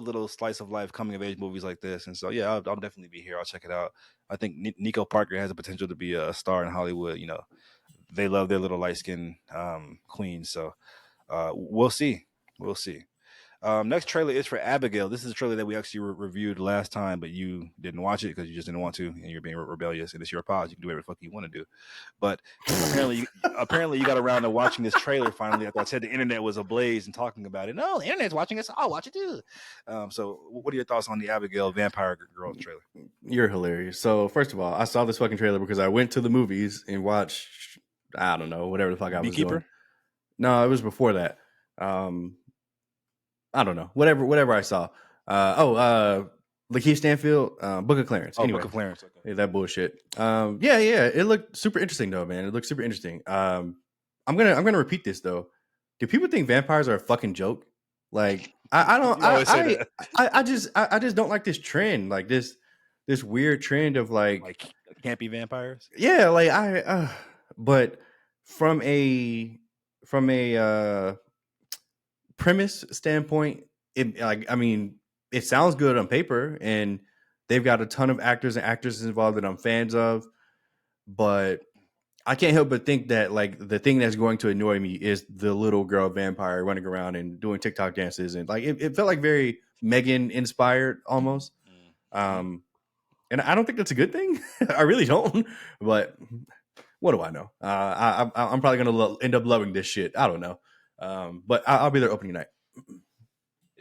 little slice of life coming of age movies like this, and so yeah, I'll definitely be here. I'll check it out. I think Nico Parker has the potential to be a star in Hollywood. You know, they love their little light skinned queens. So we'll see. We'll see. Next trailer is for Abigail. This is a trailer that we actually reviewed last time, but you didn't watch it because you just didn't want to, and you're being rebellious. And it's your pod; you can do whatever the fuck you want to do. But apparently you got around to watching this trailer finally. After I said the internet was ablaze and talking about it. No, the internet's watching us. I'll watch it too. So what are your thoughts on the Abigail Vampire Girl trailer? You're hilarious. So first of all, I saw this fucking trailer because I went to the movies and watched. I don't know whatever the fuck I was Beekeeper. doing. No, it was before that. I don't know. Whatever I saw. Lakeith Stanfield, Book of Clarence. Oh, Anyway, Book of Clarence. Okay. yeah, that bullshit. Yeah. It looked super interesting though, man. It looked super interesting. I'm gonna repeat this though. Do people think vampires are a fucking joke? Like, I don't. You always say that. I just don't like this trend. Like this weird trend of Like campy vampires. yeah, like but from a premise standpoint, it sounds good on paper, and they've got a ton of actors and actresses involved that I'm fans of, but I can't help but think that like the thing that's going to annoy me is the little girl vampire running around and doing TikTok dances, and like it felt like very Megan inspired almost. Mm-hmm. And I don't think that's a good thing. I really don't. But what do I know? I'm probably gonna end up loving this shit. I don't know. But I'll be there opening night.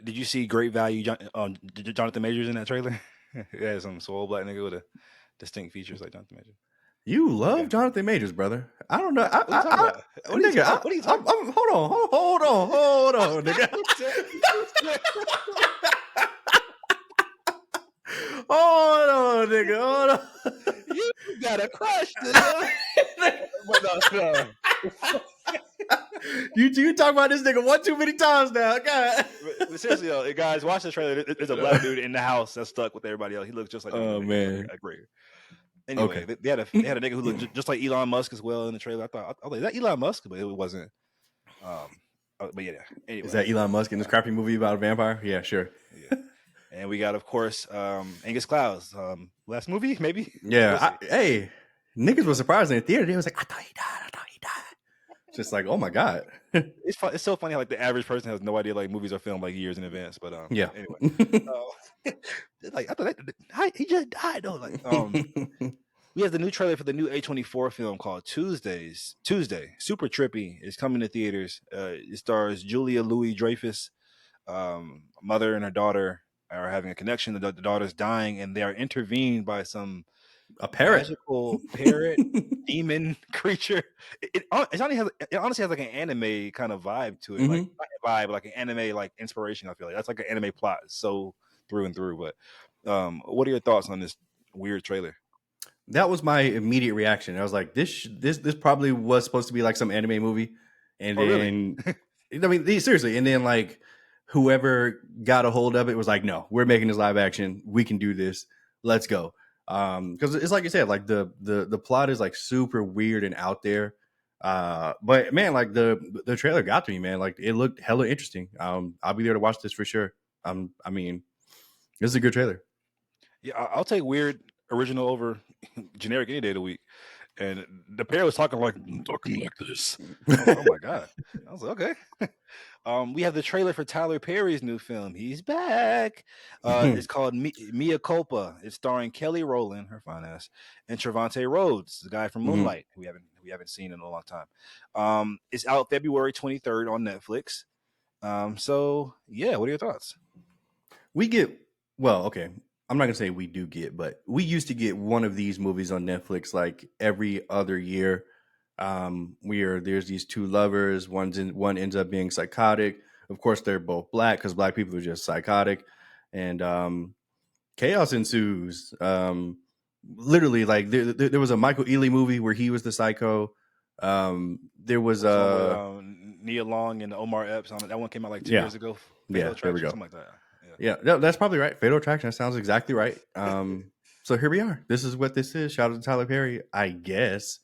Did you see Great Value, Jonathan Majors in that trailer? Yeah, some soul black nigga with a distinct features like Jonathan Majors. You love Okay. Jonathan Majors, brother. I don't know. What are you talking about? Nigga, What are you talking? hold on, nigga. Hold on, nigga. Hold on. You got a crush, nigga. You talk about this nigga one too many times now. God. But seriously, though, guys, watch the trailer. There's a black dude in the house that's stuck with everybody else. He looks just like Oh man. Great. Anyway, Okay. they had a nigga who looked just like Elon Musk as well in the trailer. I was like, is that Elon Musk? But it wasn't. But yeah. Anyway, is that Elon Musk in this crappy movie about a vampire? Yeah, sure. Yeah. And we got, of course, Angus Clouds. Last movie, maybe. Yeah. Hey, niggas was surprised in the theater. They was like, I thought he died. Just like, oh my god. It's fun. It's so funny. Like the average person has no idea like movies are filmed like years in advance. But yeah. Anyway, like I thought he just died though. Like we have the new trailer for the new A24 film called Tuesday. Super trippy. It's coming to theaters. It stars Julia Louis-Dreyfus. Mother and her daughter are having a connection. The daughter's dying, and they are intervened by some magical parrot demon creature. It honestly has like an anime kind of vibe to it, like not a vibe, like an anime like inspiration. I feel like that's like an anime plot, so through and through. But what are your thoughts on this weird trailer? That was my immediate reaction. I was like, this probably was supposed to be like some anime movie, and then I mean, seriously, and then like whoever got a hold of it was like, no, we're making this live action. We can do this. Let's go. Because it's like you said, like the plot is like super weird and out there. But man, like the trailer got to me, man. Like it looked hella interesting. I'll be there to watch this for sure. I mean, this is a good trailer. Yeah, I'll take weird original over generic any day of the week. And the pair was talking like this. Like, oh my god! I was like, okay. We have the trailer for Tyler Perry's new film. He's back. It's called Mea Culpa. It's starring Kelly Rowland, her fine ass, and Trevante Rhodes, the guy from Moonlight, who we haven't seen in a long time. It's out February 23rd on Netflix. So yeah, what are your thoughts? Okay. I'm not gonna say we do get, but we used to get one of these movies on Netflix like every other year. There's these two lovers. One ends up being psychotic. Of course, they're both black because black people are just psychotic, and chaos ensues. Literally, like there was a Michael Ealy movie where he was the psycho. There was Nia Long and Omar Epps on it. That one came out like 2 years ago. There we go. Something like that. Yeah, that's probably right. Fatal Attraction. That sounds exactly right. So here we are. This is what this is. Shout out to Tyler Perry, I guess.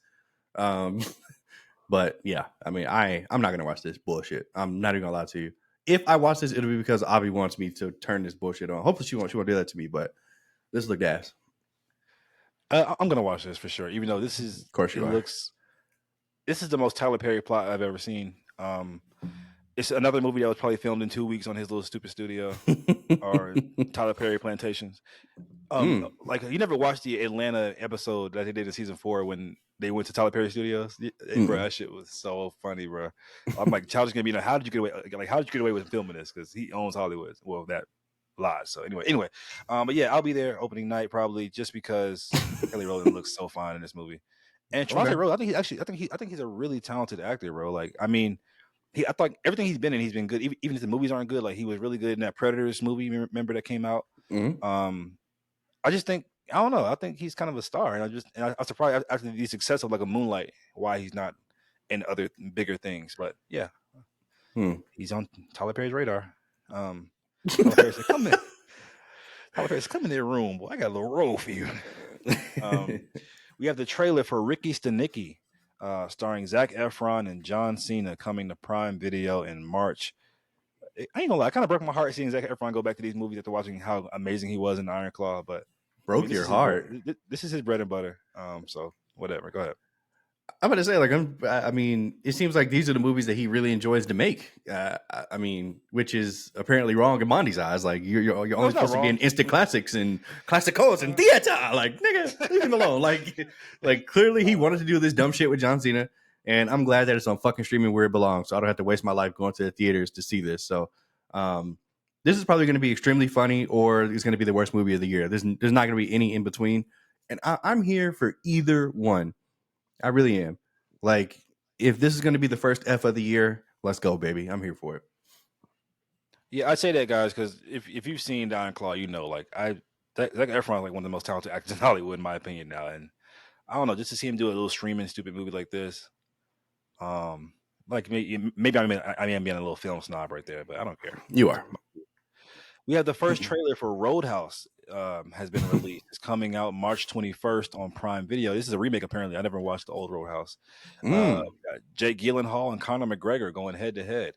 But yeah, I mean, I'm not gonna watch this bullshit. I'm not even gonna lie to you. If I watch this, it'll be because Avi wants me to turn this bullshit on. Hopefully, she won't do that to me. But this looked ass. I'm gonna watch this for sure. Even though this is, of course, this is the most Tyler Perry plot I've ever seen. It's another movie that was probably filmed in 2 weeks on his little stupid studio or Tyler Perry Plantations. Like you never watched the Atlanta episode that they did in season 4 when they went to Tyler Perry Studios. Bro, that shit was so funny, bro. I'm like, Tyler's gonna be like, how did you get away? Like, how did you get away with filming this? Because he owns Hollywood. Well, that lies. So anyway, but yeah, I'll be there opening night probably just because Kelly Rowland looks so fine in this movie. And Trevante Rhodes, I think he's a really talented actor, bro. Like, I mean. I thought everything he's been in, he's been good. Even if the movies aren't good, like he was really good in that Predators movie. Remember that came out. I just think I don't know. I think he's kind of a star, and I'm surprised after the success of like a Moonlight, why he's not in other bigger things. But yeah, he's on Tyler Perry's radar. Tyler Perry said, "Come in." Tyler Perry said, "Come in their room, boy. I got a little role for you." We have the trailer for Ricky Stenicki. Starring Zac Efron and John Cena, coming to Prime Video in March. I ain't gonna lie, I kind of broke my heart seeing Zac Efron go back to these movies after watching how amazing he was in Iron Claw. But broke your heart. This is his bread and butter. So whatever. Go ahead. I'm gonna say, like, I mean, it seems like these are the movies that he really enjoys to make. I mean, which is apparently wrong in Monty's eyes. Like, you're No, only it's not supposed to be in wrong. instant classics and classicals and theater. Like, nigga, leave him alone. Like clearly he wanted to do this dumb shit with John Cena, and I'm glad that it's on fucking streaming where it belongs. So I don't have to waste my life going to the theaters to see this. So, um, this is probably going to be extremely funny, or it's going to be the worst movie of the year. There's not going to be any in between, and I'm here for either one. I really am. Like, if this is going to be the first F of the year, let's go, baby. I'm here for it. Yeah, I say that, guys, because if you've seen Don Claw, you know, like Zac Efron is like one of the most talented actors in Hollywood, in my opinion, now. And I don't know, just to see him do a little streaming stupid movie like this, um, like maybe I mean I'm being a little film snob right there, but I don't care. You are. We have the first trailer for Roadhouse has been released. It's coming out March 21st on Prime Video. This is a remake, apparently. I never watched the old Roadhouse. Mm. We got Jake Gyllenhaal and Conor McGregor going head to head.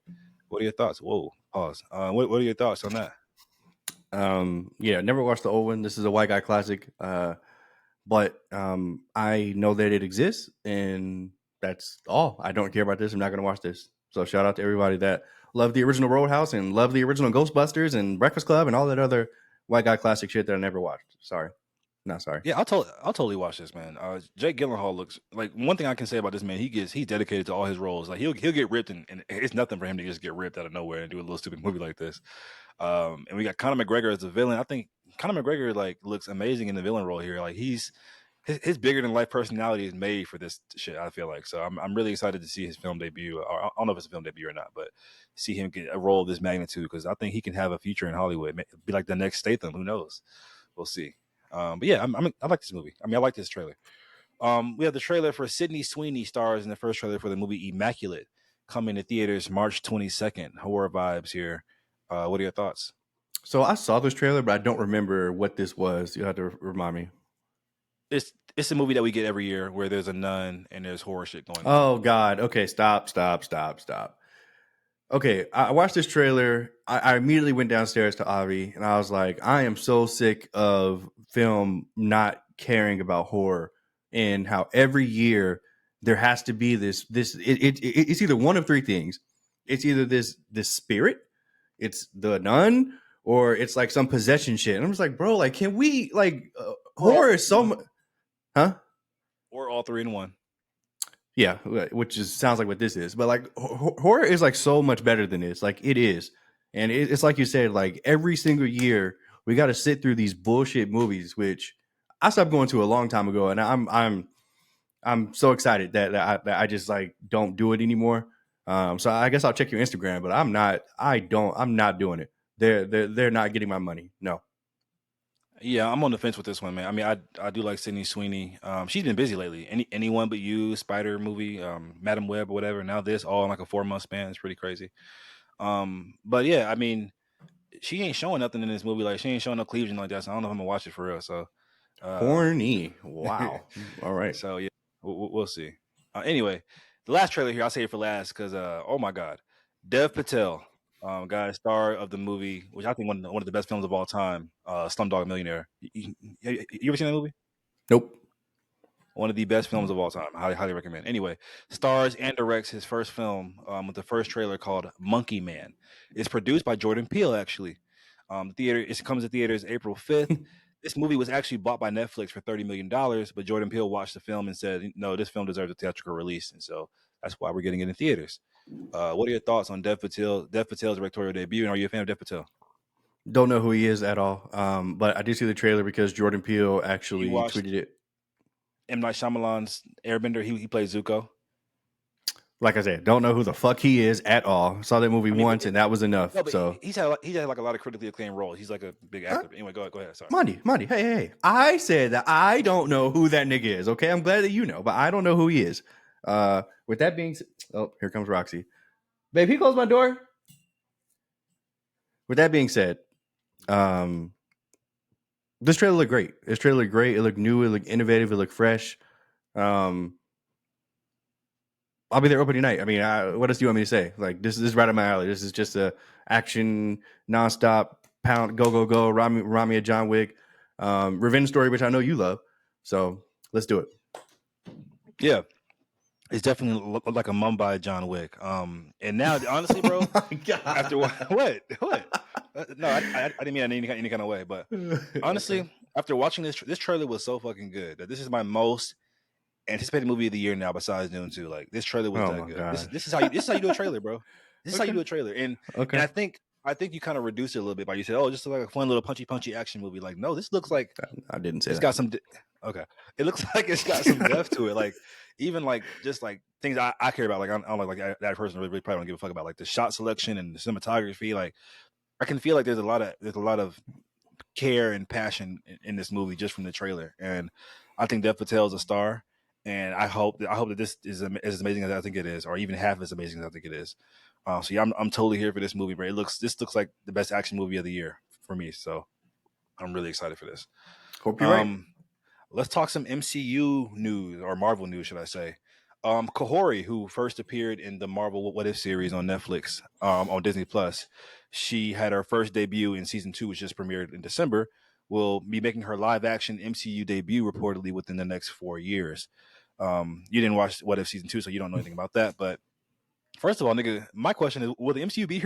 What are your thoughts? Whoa, pause. What are your thoughts on that? Yeah, never watched the old one. This is a white guy classic. But I know that it exists, and that's all. I don't care about this. I'm not going to watch this. So shout out to everybody that loved the original Roadhouse and loved the original Ghostbusters and Breakfast Club and all that other white guy classic shit that I never watched. Sorry, not sorry. Yeah, I'll totally watch this, man. Jake Gyllenhaal looks like, one thing I can say about this man. He's dedicated to all his roles. Like he'll get ripped, and it's nothing for him to just get ripped out of nowhere and do a little stupid movie like this. And we got Conor McGregor as the villain. I think Conor McGregor like looks amazing in the villain role here. Like his bigger than life personality is made for this shit. I feel like, so I'm really excited to see his film debut. Or I don't know if it's a film debut or not, but see him get a role of this magnitude, because I think he can have a future in Hollywood. Be like the next Statham. Who knows? We'll see. But yeah, I like this movie. I mean, I like this trailer. We have the trailer for Sydney Sweeney stars in the first trailer for the movie Immaculate, coming to theaters March 22nd. Horror vibes here. What are your thoughts? So I saw this trailer, but I don't remember what this was. You have to remind me. It's a movie that we get every year where there's a nun and there's horror shit going on. Oh God. Okay, stop. Okay, I watched this trailer. I immediately went downstairs to Avi, and I was like, I am so sick of film not caring about horror, and how every year there has to be it's either one of three things. It's either this spirit, it's the nun, or it's like some possession shit. And I'm just like, bro, like, can we like Or all horror three is in so one. much, huh? Or all three in one. Yeah, which is sounds like what this is, but like horror is like so much better than this. Like it is, and it's like you said, like every single year we got to sit through these bullshit movies, which I stopped going to a long time ago, and I'm so excited that I just like don't do it anymore. So I guess I'll check your Instagram, but I'm not doing it. They're not getting my money. No. Yeah, I'm on the fence with this one, man. I mean, I do like Sydney Sweeney. She's been busy lately. Anyone but you, Spider movie, Madam Web or whatever. Now this, all in like a 4 month span. It's pretty crazy. But yeah, I mean, she ain't showing nothing in this movie. Like she ain't showing no cleavage and like that. So I don't know if I'm gonna watch it for real. So, Horny. Wow. All right. so yeah, we'll see. Anyway, the last trailer here, I'll save it for last because oh my god, Dev Patel, guy, star of the movie, which I think one of the best films of all time, Slumdog Millionaire. You ever seen that movie? Nope. One of the best films of all time. Highly recommend. Anyway, stars and directs his first film with the first trailer called Monkey Man. It's produced by Jordan Peele, actually. It comes to theaters April 5th. This movie was actually bought by Netflix for $30 million, but Jordan Peele watched the film and said, no, this film deserves a theatrical release. And so that's why we're getting it in theaters. What are your thoughts on Dev Patel's directorial debut? And are you a fan of Dev Patel? Don't know who he is at all. But I did see the trailer because Jordan Peele You actually watched tweeted it. M. Night Shyamalan's Airbender. He plays Zuko. Like I said, don't know who the fuck he is at all. Saw that movie I mean, once and that was enough. no, but So, he's had like a lot of critically acclaimed roles. He's like a big uh, actor. Anyway, go ahead. Sorry. Monty, hey. I said that I don't know who that nigga is. Okay, I'm glad that you know, but I don't know who he is. With that being said, oh, here comes Roxy. Babe, he closed my door. With that being said, um, this trailer looked great. This trailer looked great. It looked new. It looked innovative. It looked fresh. Um, I'll be there opening night. I mean, what else do you want me to say? Like this is right up my alley. This is just a action nonstop pound go Rami John Wick revenge story, which I know you love. So let's do it. Yeah. It's definitely like a Mumbai John Wick. And now honestly, bro, Oh my after god. what? No, I didn't mean that in any kind of way. But Okay. honestly, after watching this trailer was so fucking good that this is my most anticipated movie of the year now, besides Dune 2. Like this trailer was Oh that my good. This gosh. is how you do a trailer, bro. This is how you Okay. do a trailer. And Okay. I think you kind of reduced it a little bit by you said, oh, just like a fun little punchy action movie. Like, no, this looks like I didn't say it's that. got some okay. It looks like it's got some depth to it. Like even like just like things I care about. Like I don't like that person really probably don't give a fuck about like the shot selection and the cinematography. Like I can feel like there's a lot of care and passion in this movie just from the trailer. And I think Dev Patel is a star. And I hope that this is as amazing as I think it is, or even half as amazing as I think it is. So yeah, I'm totally here for this movie, bro. This looks like the best action movie of the year for me. So I'm really excited for this. Hope you're right. Um, let's talk some MCU news or Marvel news, should I say? Kahori, who first appeared in the Marvel What If series on Netflix, on Disney Plus, she had her first debut in season 2, which just premiered in December. Will be making her live action MCU debut reportedly within the next 4 years. You didn't watch What If season 2, so you don't know anything about that. But first of all, nigga, my question is: will the MCU be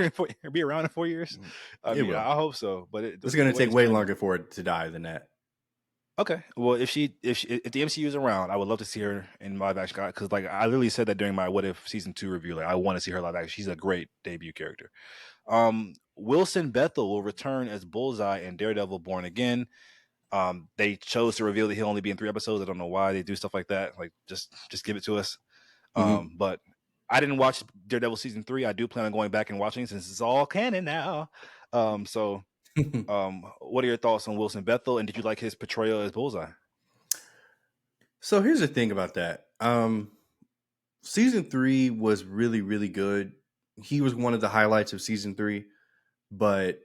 be around in 4 years? I It mean, will. I hope so. But It's the gonna way take it's way trending. longer for it to die than that. Okay. Well, if the MCU is around, I would love to see her in live action because like I literally said that during my What If season 2 review. Like I want to see her live action. She's a great debut character. Wilson Bethel will return as Bullseye in Daredevil: Born Again. They chose to reveal that he'll only be in 3 episodes. I don't know why they do stuff like that. Like just give it to us. Hmm. But I didn't watch Daredevil season 3. I do plan on going back and watching since it's all canon now. So what are your thoughts on Wilson Bethel, and did you like his portrayal as Bullseye? So here's the thing about that. Season 3 was really, really good. He was one of the highlights of season 3, but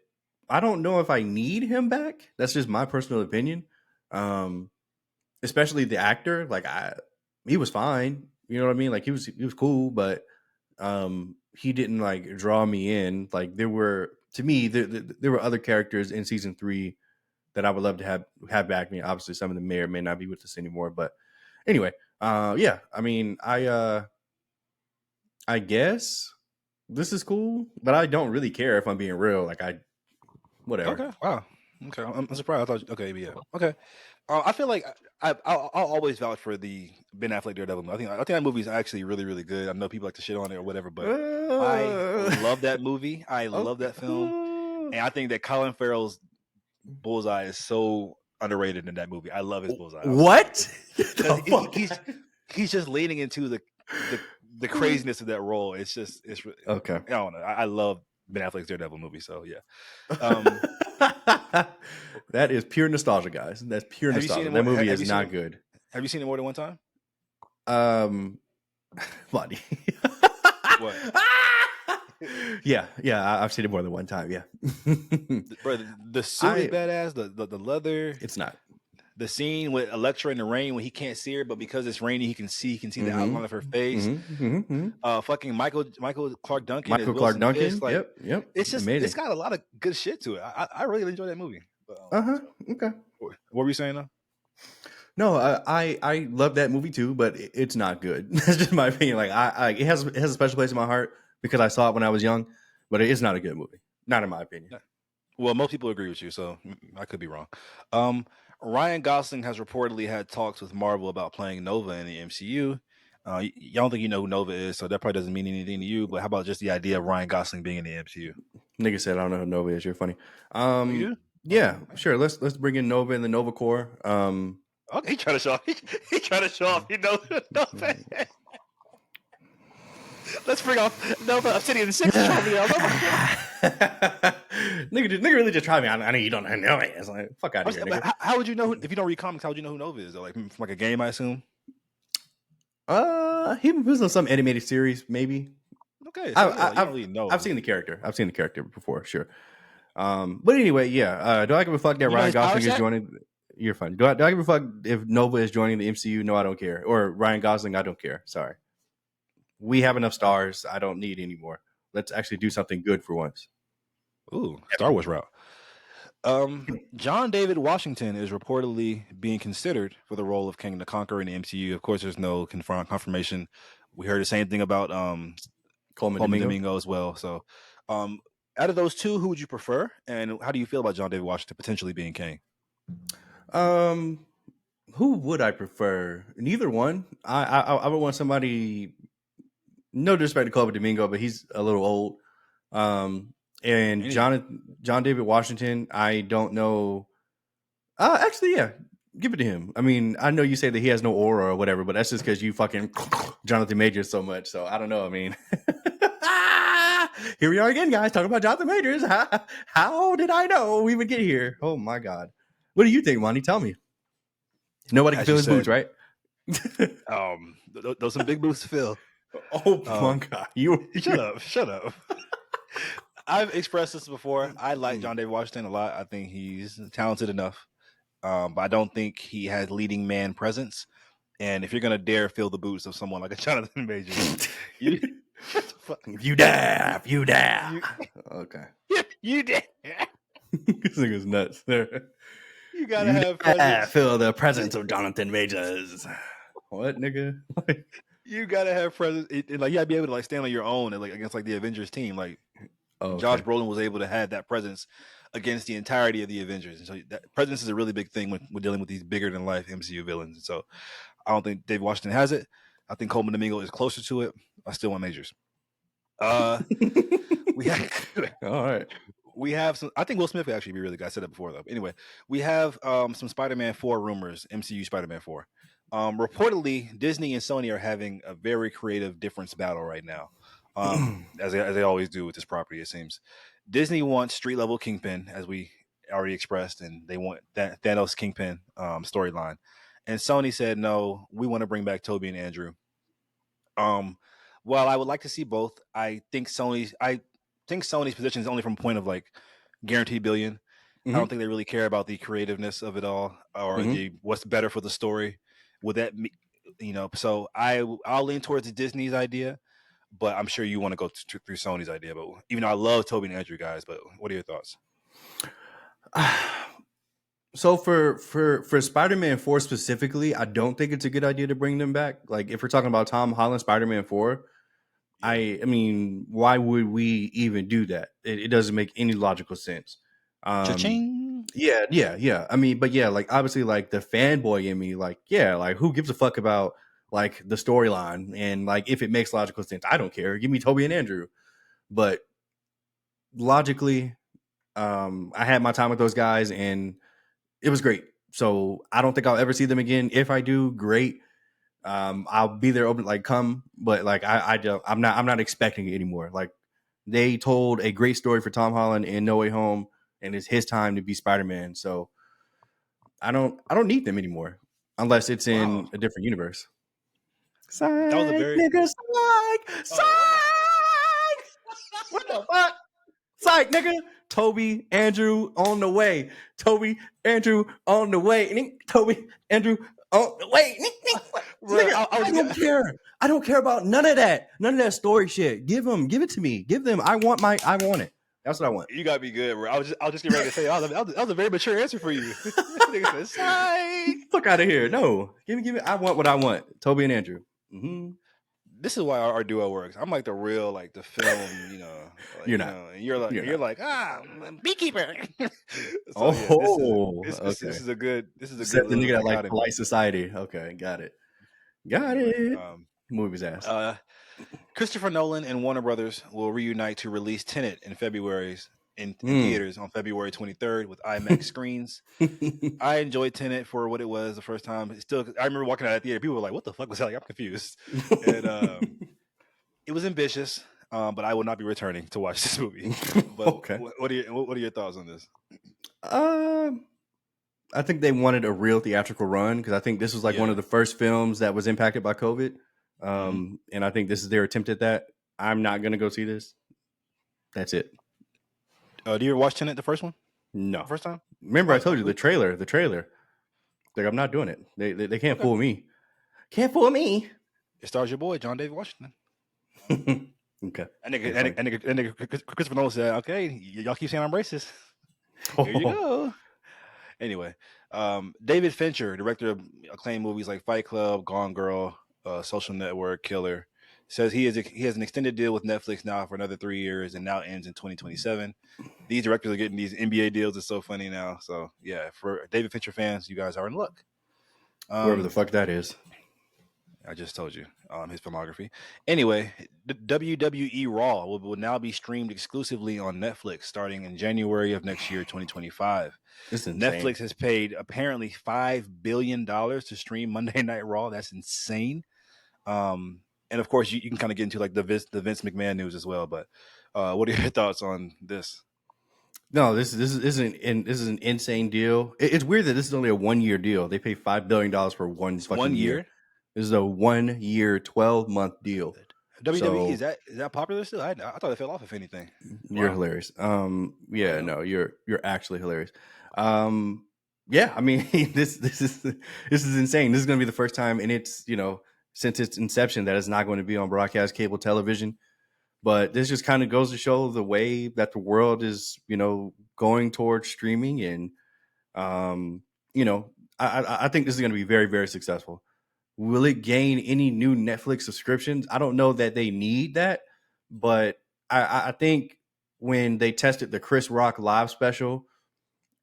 I don't know if I need him back. That's just my personal opinion. Um, Especially the actor. He was fine. You know what I mean? Like he was cool, but he didn't like draw me in. Like there were to me there were other characters in season 3 that I would love to have back. I mean, obviously some of them may or may not be with us anymore, but anyway, yeah. I mean, I guess this is cool, but I don't really care if I'm being real. Whatever. Okay. Wow. Okay. I'm surprised. I thought. Okay. Yeah. Okay. I feel like I'll always vouch for the Ben Affleck Daredevil movie. I think that movie is actually really really good. I know people like to shit on it or whatever, but I Uh, love that movie. I love okay. that film, and I think that Colin Farrell's Bullseye is so underrated in that movie. I love his Bullseye. I'm sorry, What? Get because the fuck he's just leaning into the the craziness of that role. Okay. I don't know. I love Ben Affleck's Daredevil movie. So yeah. Um, That is pure nostalgia, guys. That's pure have you seen nostalgia. it That more? movie Have is you seen it? not good. Have you seen it more than one time? Um, Buddy. What, Yeah. I've seen it more than one time. Yeah. bro? The suit is I. badass. The leather. It's not. The scene with Elektra in the rain when he can't see her, but because it's rainy, he can see the Mm-hmm. outline of her face. Mm-hmm. Fucking Michael Clark Duncan as Michael Clark Wilson Fisk. Duncan. Like Yep. Yep. it's Amazing. got a lot of good shit to it. I really enjoy that movie. Uh huh. So Okay. what were you saying though? No, I love that movie too, but it's not good. That's just my opinion. Like it has a special place in my heart because I saw it when I was young, but it is not a good movie. Not in my opinion. Yeah. Well, most people agree with you, so I could be wrong. Um, Ryan Gosling has reportedly had talks with Marvel about playing Nova in the MCU. Y'all don't think you know who Nova is, so that probably doesn't mean anything to you. But how about just the idea of Ryan Gosling being in the MCU? Nigga said I don't know who Nova is. You're funny. Oh, you do? Yeah, Oh, okay. sure. Let's bring in Nova and the Nova Core. Okay, he trying to show off. He trying to show off. Nova. Let's bring off Nova Obsidian 6 to show me Nova. nigga really just tried me. I know you don't know it. It's like fuck out of here, nigga. How would you know if you don't read comics? How would you know who Nova is? Though? Like from like a game, I assume. He was on some animated series, maybe. Okay, I, so yeah, I, you don't I've really know. I've seen the character. I've seen the character before, sure. But anyway, yeah. Do I give a fuck that You know Ryan his power Gosling is set? joining? You're fine. Do I give a fuck if Nova is joining the MCU? No, I don't care. Or Ryan Gosling, I don't care. Sorry. We have enough stars. I don't need any more. Let's actually do something good for once. Ooh, Star Wars route. John David Washington is reportedly being considered for the role of King the Conqueror in the MCU. Of course, there's no confirmation We heard the same thing about Coleman Coleman Domingo. Domingo as well. So, out of those two, who would you prefer, and how do you feel about John David Washington potentially being Kang? Um, who would I prefer? Neither one. I would want somebody. No disrespect to Coleman Domingo, but he's a little old. And And he's John David Washington, I don't know. Actually, yeah, give it to him. I mean, I know you say that he has no aura or whatever, but that's just because you fucking Jonathan Majors so much. So I don't know. I mean, here we are again, guys, talking about Jonathan Majors. How did I know we would get here? Oh my god. What do you think, Monty? Tell me. Nobody can as feel you his boots, said, right? those some big boots to fill. Oh my god, you Shut up. I've expressed this before. I like John David Washington a lot. I think he's talented enough, but I don't think he has leading man presence. And if you're gonna dare fill the boots of someone like a Jonathan Majors, you shut the fuck. you dab. You, Okay. you dare. This nigga's nuts. You gotta You have presence. feel the presence of Jonathan Majors. What, nigga? You gotta have presence. Like you gotta be able to like stand on your own and like against like the Avengers team. Like Oh, Josh okay. Brolin was able to have that presence against the entirety of the Avengers, and so that presence is a really big thing when dealing with these bigger than life MCU villains. And so I don't think Dave Washington has it. I think Coleman Domingo is closer to it. I still want Majors. We have All right. we have some. I think Will Smith would actually be really good. I said that before though. Anyway, we have some Spider-Man 4 rumors. MCU Spider-Man 4. Reportedly, Disney and Sony are having a very creative difference battle right now. As they always do with this property, it seems. Disney wants street level Kingpin, as we already expressed, and they want that Thanos Kingpin storyline. And Sony said, no, we want to bring back Toby and Andrew. Um, while I would like to see both, I think Sony's position is only from a point of like guaranteed billion. I don't Mm-hmm. think they really care about the creativeness of it all or Mm-hmm. the what's better for the story. Would that so I'll lean towards the Disney's idea, but I'm sure you want to go through Sony's idea. But even though I love Toby and Andrew guys, but what are your thoughts? So for Spider-Man 4 specifically, I don't think it's a good idea to bring them back. Like if we're talking about Tom Holland Spider-Man 4, Yeah. I mean, why would we even do that? It doesn't make any logical sense. Um, Cha-ching. yeah. I mean, but yeah, like obviously, like the fanboy in me, like yeah, like who gives a fuck about like the storyline and like if it makes logical sense? I don't care. Give me Toby and Andrew. But logically, I had my time with those guys and it was great. So I don't think I'll ever see them again. If I do, great. I'll be there open like come, but like I don't I'm not expecting it anymore. Like they told a great story for Tom Holland in No Way Home, and it's his time to be Spider-Man. So I don't need them anymore unless it's Wow. in a different universe. That was a Psych, very nigga, psych, psych. oh What the fuck? Psych, nigga. Toby, Andrew on the way. Toby, Andrew on the way. Toby, Andrew on the way. bro, Nigga, I was I don't care. I don't care about none of that. None of that story shit. Give it to me. Give them. I want it. That's what I want. you gotta be good, bro. I was just getting ready to say that was a very mature answer for you. Nigga said, "Psych." Fuck out of here. No. Give me. I want what I want. Toby and Andrew. Mm-hmm. This is why our duo works. I'm like the real, like the film, like You're not. and You're you're not. like Beekeeper. So yeah, Oh, okay. this is a good Except the little nigga that like dichotomy. polite society. Okay, got it. Got Anyway, it. Movie's ass. Christopher Nolan and Warner Brothers will reunite to release Tenet in Mm. theaters on February 23rd with IMAX screens. I enjoyed Tenet for what it was the first time. I remember walking out of the theater. People were like, "What the fuck was that?" Like, I'm confused. And it was ambitious, but I will not be returning to watch this movie. But Okay. what are your thoughts on this? I think they wanted a real theatrical run because I think this was like one Yeah. of the first films that was impacted by COVID. Mhm. And I think this is their attempt at that. I'm not gonna go see this. That's it. Do you ever watch Tenet, the first one, No. the first time? Remember, I told you Cool. the trailer. The trailer. Like I'm not doing it. They can't Okay. fool me. Can't fool me. It stars your boy John David Washington. Okay. And nigga Christopher Nolan said, "Okay, y'all keep saying I'm racist. Here you go." Anyway, David Fincher, director of acclaimed movies like Fight Club, Gone Girl, Social Network, Killer. Says he has an extended deal with Netflix now for another 3 years, and now ends in 2027. These directors are getting these NBA deals. It's so funny now. So yeah, for David Fincher fans, you guys are in luck. Whoever the Um, fuck that is. I just told you his filmography. Anyway, WWE Raw will now be streamed exclusively on Netflix starting in January of next year, 2025. It's insane. Netflix has paid apparently $5 billion to stream Monday Night Raw. That's insane. And of course, you can kind of get into like the Vince McMahon news as well. But what are your thoughts on this? No, this is an insane deal. It's weird that this is only a 1 year deal. They pay $5 billion for one It's one fucking year. year. This is a 1 year, 12-month deal. WWE So is that popular still? I thought it fell off. If anything, you're wow. hilarious. I Yeah, know. no, you're actually hilarious. Yeah, I mean this is insane. This is going to be the first time, and it's since its inception that it's not going to be on broadcast cable television. But this just kind of goes to show the way that the world is, going towards streaming, and um, you know, I think this is going to be very, very successful. Will it gain any new Netflix subscriptions? I don't know that they need that, but I think when they tested the Chris Rock live special,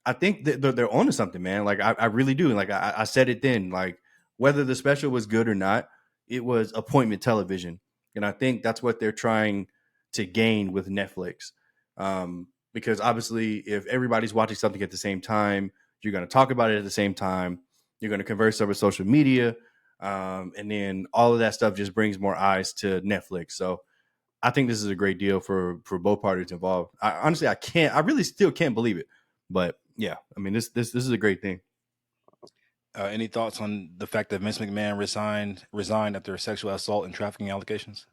I think that they're onto something, man. Like I really do. Like I said it then. Like whether the special was good or not, it was appointment television, and I think that's what they're trying to gain with Netflix. Because obviously, if everybody's watching something at the same time, you're going to talk about it at the same time. You're going to converse over social media, and then all of that stuff just brings more eyes to Netflix. So I think this is a great deal for both parties involved. Honestly, I really still can't believe it. But yeah, I mean, this is a great thing. Any thoughts on the fact that Vince McMahon resigned after sexual assault and trafficking allegations?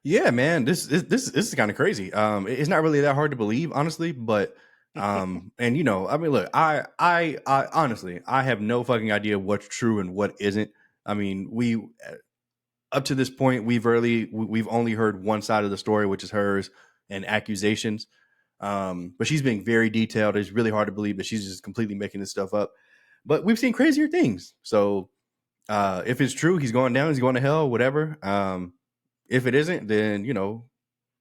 Yeah, man, this is kind of crazy. It's not really that hard to believe, honestly. But and I mean, look, I honestly, I have no fucking idea what's true and what isn't. I mean, we up to this point, we've only heard one side of the story, which is hers and accusations. But she's being very detailed. It's really hard to believe that she's just completely making this stuff up. But we've seen crazier things. So if it's true, he's going down, he's going to hell, whatever. If it isn't, then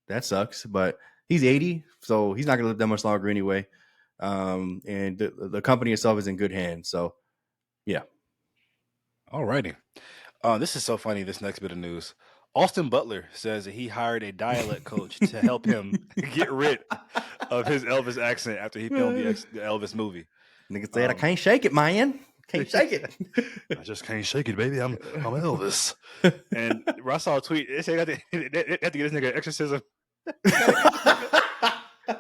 that sucks. But he's 80, so he's not going to live that much longer anyway. And the company itself is in good hands. So yeah. Alrighty. This is so funny. This next bit of news. Austin Butler says that he hired a dialect coach to help him get rid of his Elvis accent after he filmed the Elvis movie. Nigga said, I can't shake it, man. Can't shake it. I just can't shake it, baby. I'm Elvis. And I saw a tweet. They said they have to get this nigga exorcism.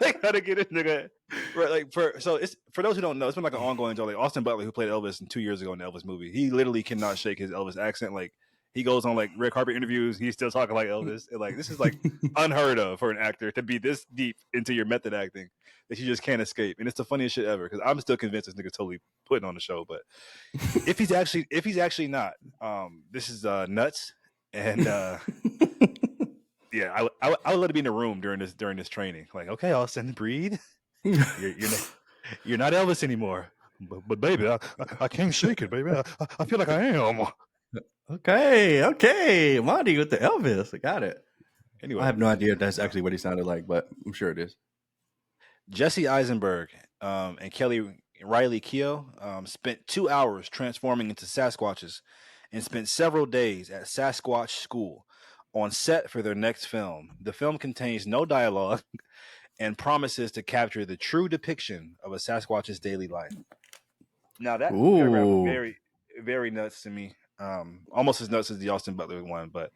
They gotta get this nigga right. Like for those who don't know, it's been like an ongoing joke. Like Austin Butler, who played Elvis 2 years ago in the Elvis movie, he literally cannot shake his Elvis accent. Like he goes on like red carpet interviews, he's still talking like Elvis. And like this is like unheard of for an actor to be this deep into your method acting that you just can't escape. And it's the funniest shit ever because I'm still convinced this nigga totally putting on the show. But if he's actually not, this is nuts. And yeah, I would let him be in the room during this training. Like, okay, Austin, breathe. You're not Elvis anymore. But baby, I can't shake it, baby. I feel like I am. Okay, Monty with the Elvis. I got it. I Anyway, have no idea if that's actually what he sounded like, but I'm sure it is. Jesse Eisenberg and Kelly Riley Keough spent 2 hours transforming into Sasquatches and spent several days at Sasquatch School on set for their next film. The film contains no dialogue and promises to capture the true depiction of a Sasquatch's daily life. Now that paragraph is Ooh. very, very nuts to me. Almost as nuts as the Austin Butler one. But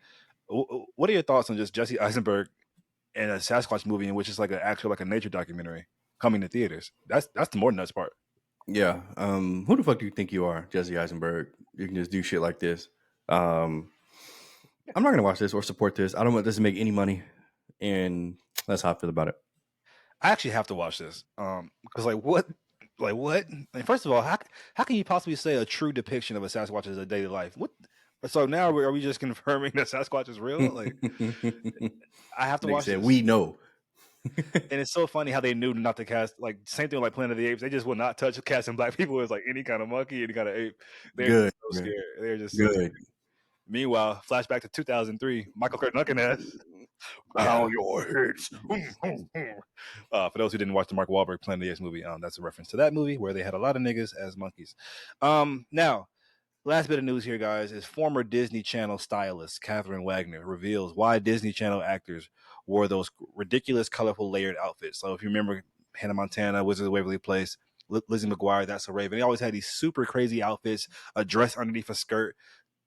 what are your thoughts on just Jesse Eisenberg and a Sasquatch movie in which it's like an actual like a nature documentary coming to theaters? That's the more nuts part. Yeah. Who the fuck do you think you are, Jesse Eisenberg? You can just do shit like this. I'm not gonna watch this or support this. I don't want this to make any money, and that's how I feel about it. I actually have to watch this because like what? Like, first of all, how can you possibly say a true depiction of a Sasquatch as a daily life? What? So now are we just confirming that Sasquatch is real? Like I have to Nigga watch said, this. "We know." And it's so funny how they knew not to cast like same thing like Planet of the Apes. They just will not touch casting black people as like any kind of monkey, any kind of ape. They're Good, so man. scared. They're just so Good. scared. Meanwhile, flashback to 2003, Michael Clark Duncan bow Yeah. your heads. For those who didn't watch the Mark Wahlberg Planet of the Apes movie, that's a reference to that movie where they had a lot of niggas as monkeys. Now, last bit of news here, guys, is former Disney Channel stylist Catherine Wagner reveals why Disney Channel actors wore those ridiculous, colorful, layered outfits. So if you remember Hannah Montana, Wizards of Waverly Place, Lizzie McGuire, That's So Raven, they always had these super crazy outfits, a dress underneath a skirt,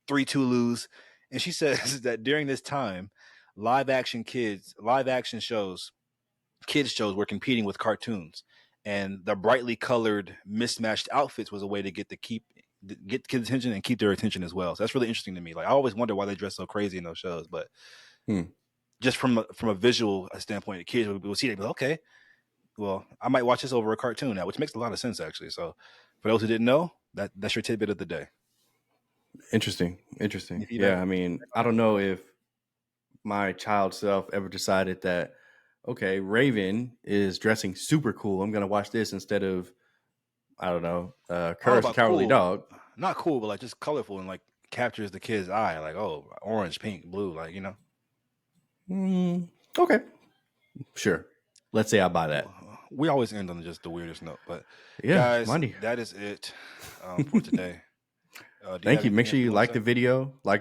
3 Tulus. And she says that during this time, live action shows, kids shows were competing with cartoons. And the brightly colored, mismatched outfits was a way to get kids' attention and keep their attention as well. So that's really interesting to me. Like I always wonder why they dress so crazy in those shows, but Hmm. just from a visual standpoint, the kids will see it and be like, okay, well, I might watch this over a cartoon now, which makes a lot of sense actually. So for those who didn't know, that's your tidbit of the day. Interesting. Any Interesting. feedback? Yeah. I mean, I don't know if my child self ever decided that, okay, Raven is dressing super cool. I'm going to watch this instead of, I don't know, I don't know Courage the about Cowardly cool, Dog. not cool, but like just colorful and like captures the kid's eye, like oh, orange, pink, blue, like you know. Okay. Sure. Let's say I buy that. We always end on just the weirdest note, but Yeah. guys, Money. that is it for today. Do you Thank have you. Make anything sure else you you want to like say?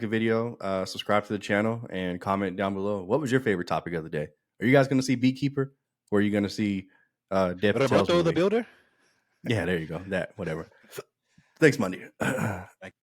the video, subscribe to the channel, and comment down below. What was your favorite topic of the day? Are you guys going to see Beekeeper, or are you going to see Dev Patel's Roberto the movie? Builder. Yeah, there you go. That, whatever. Thanks, Monday. Thank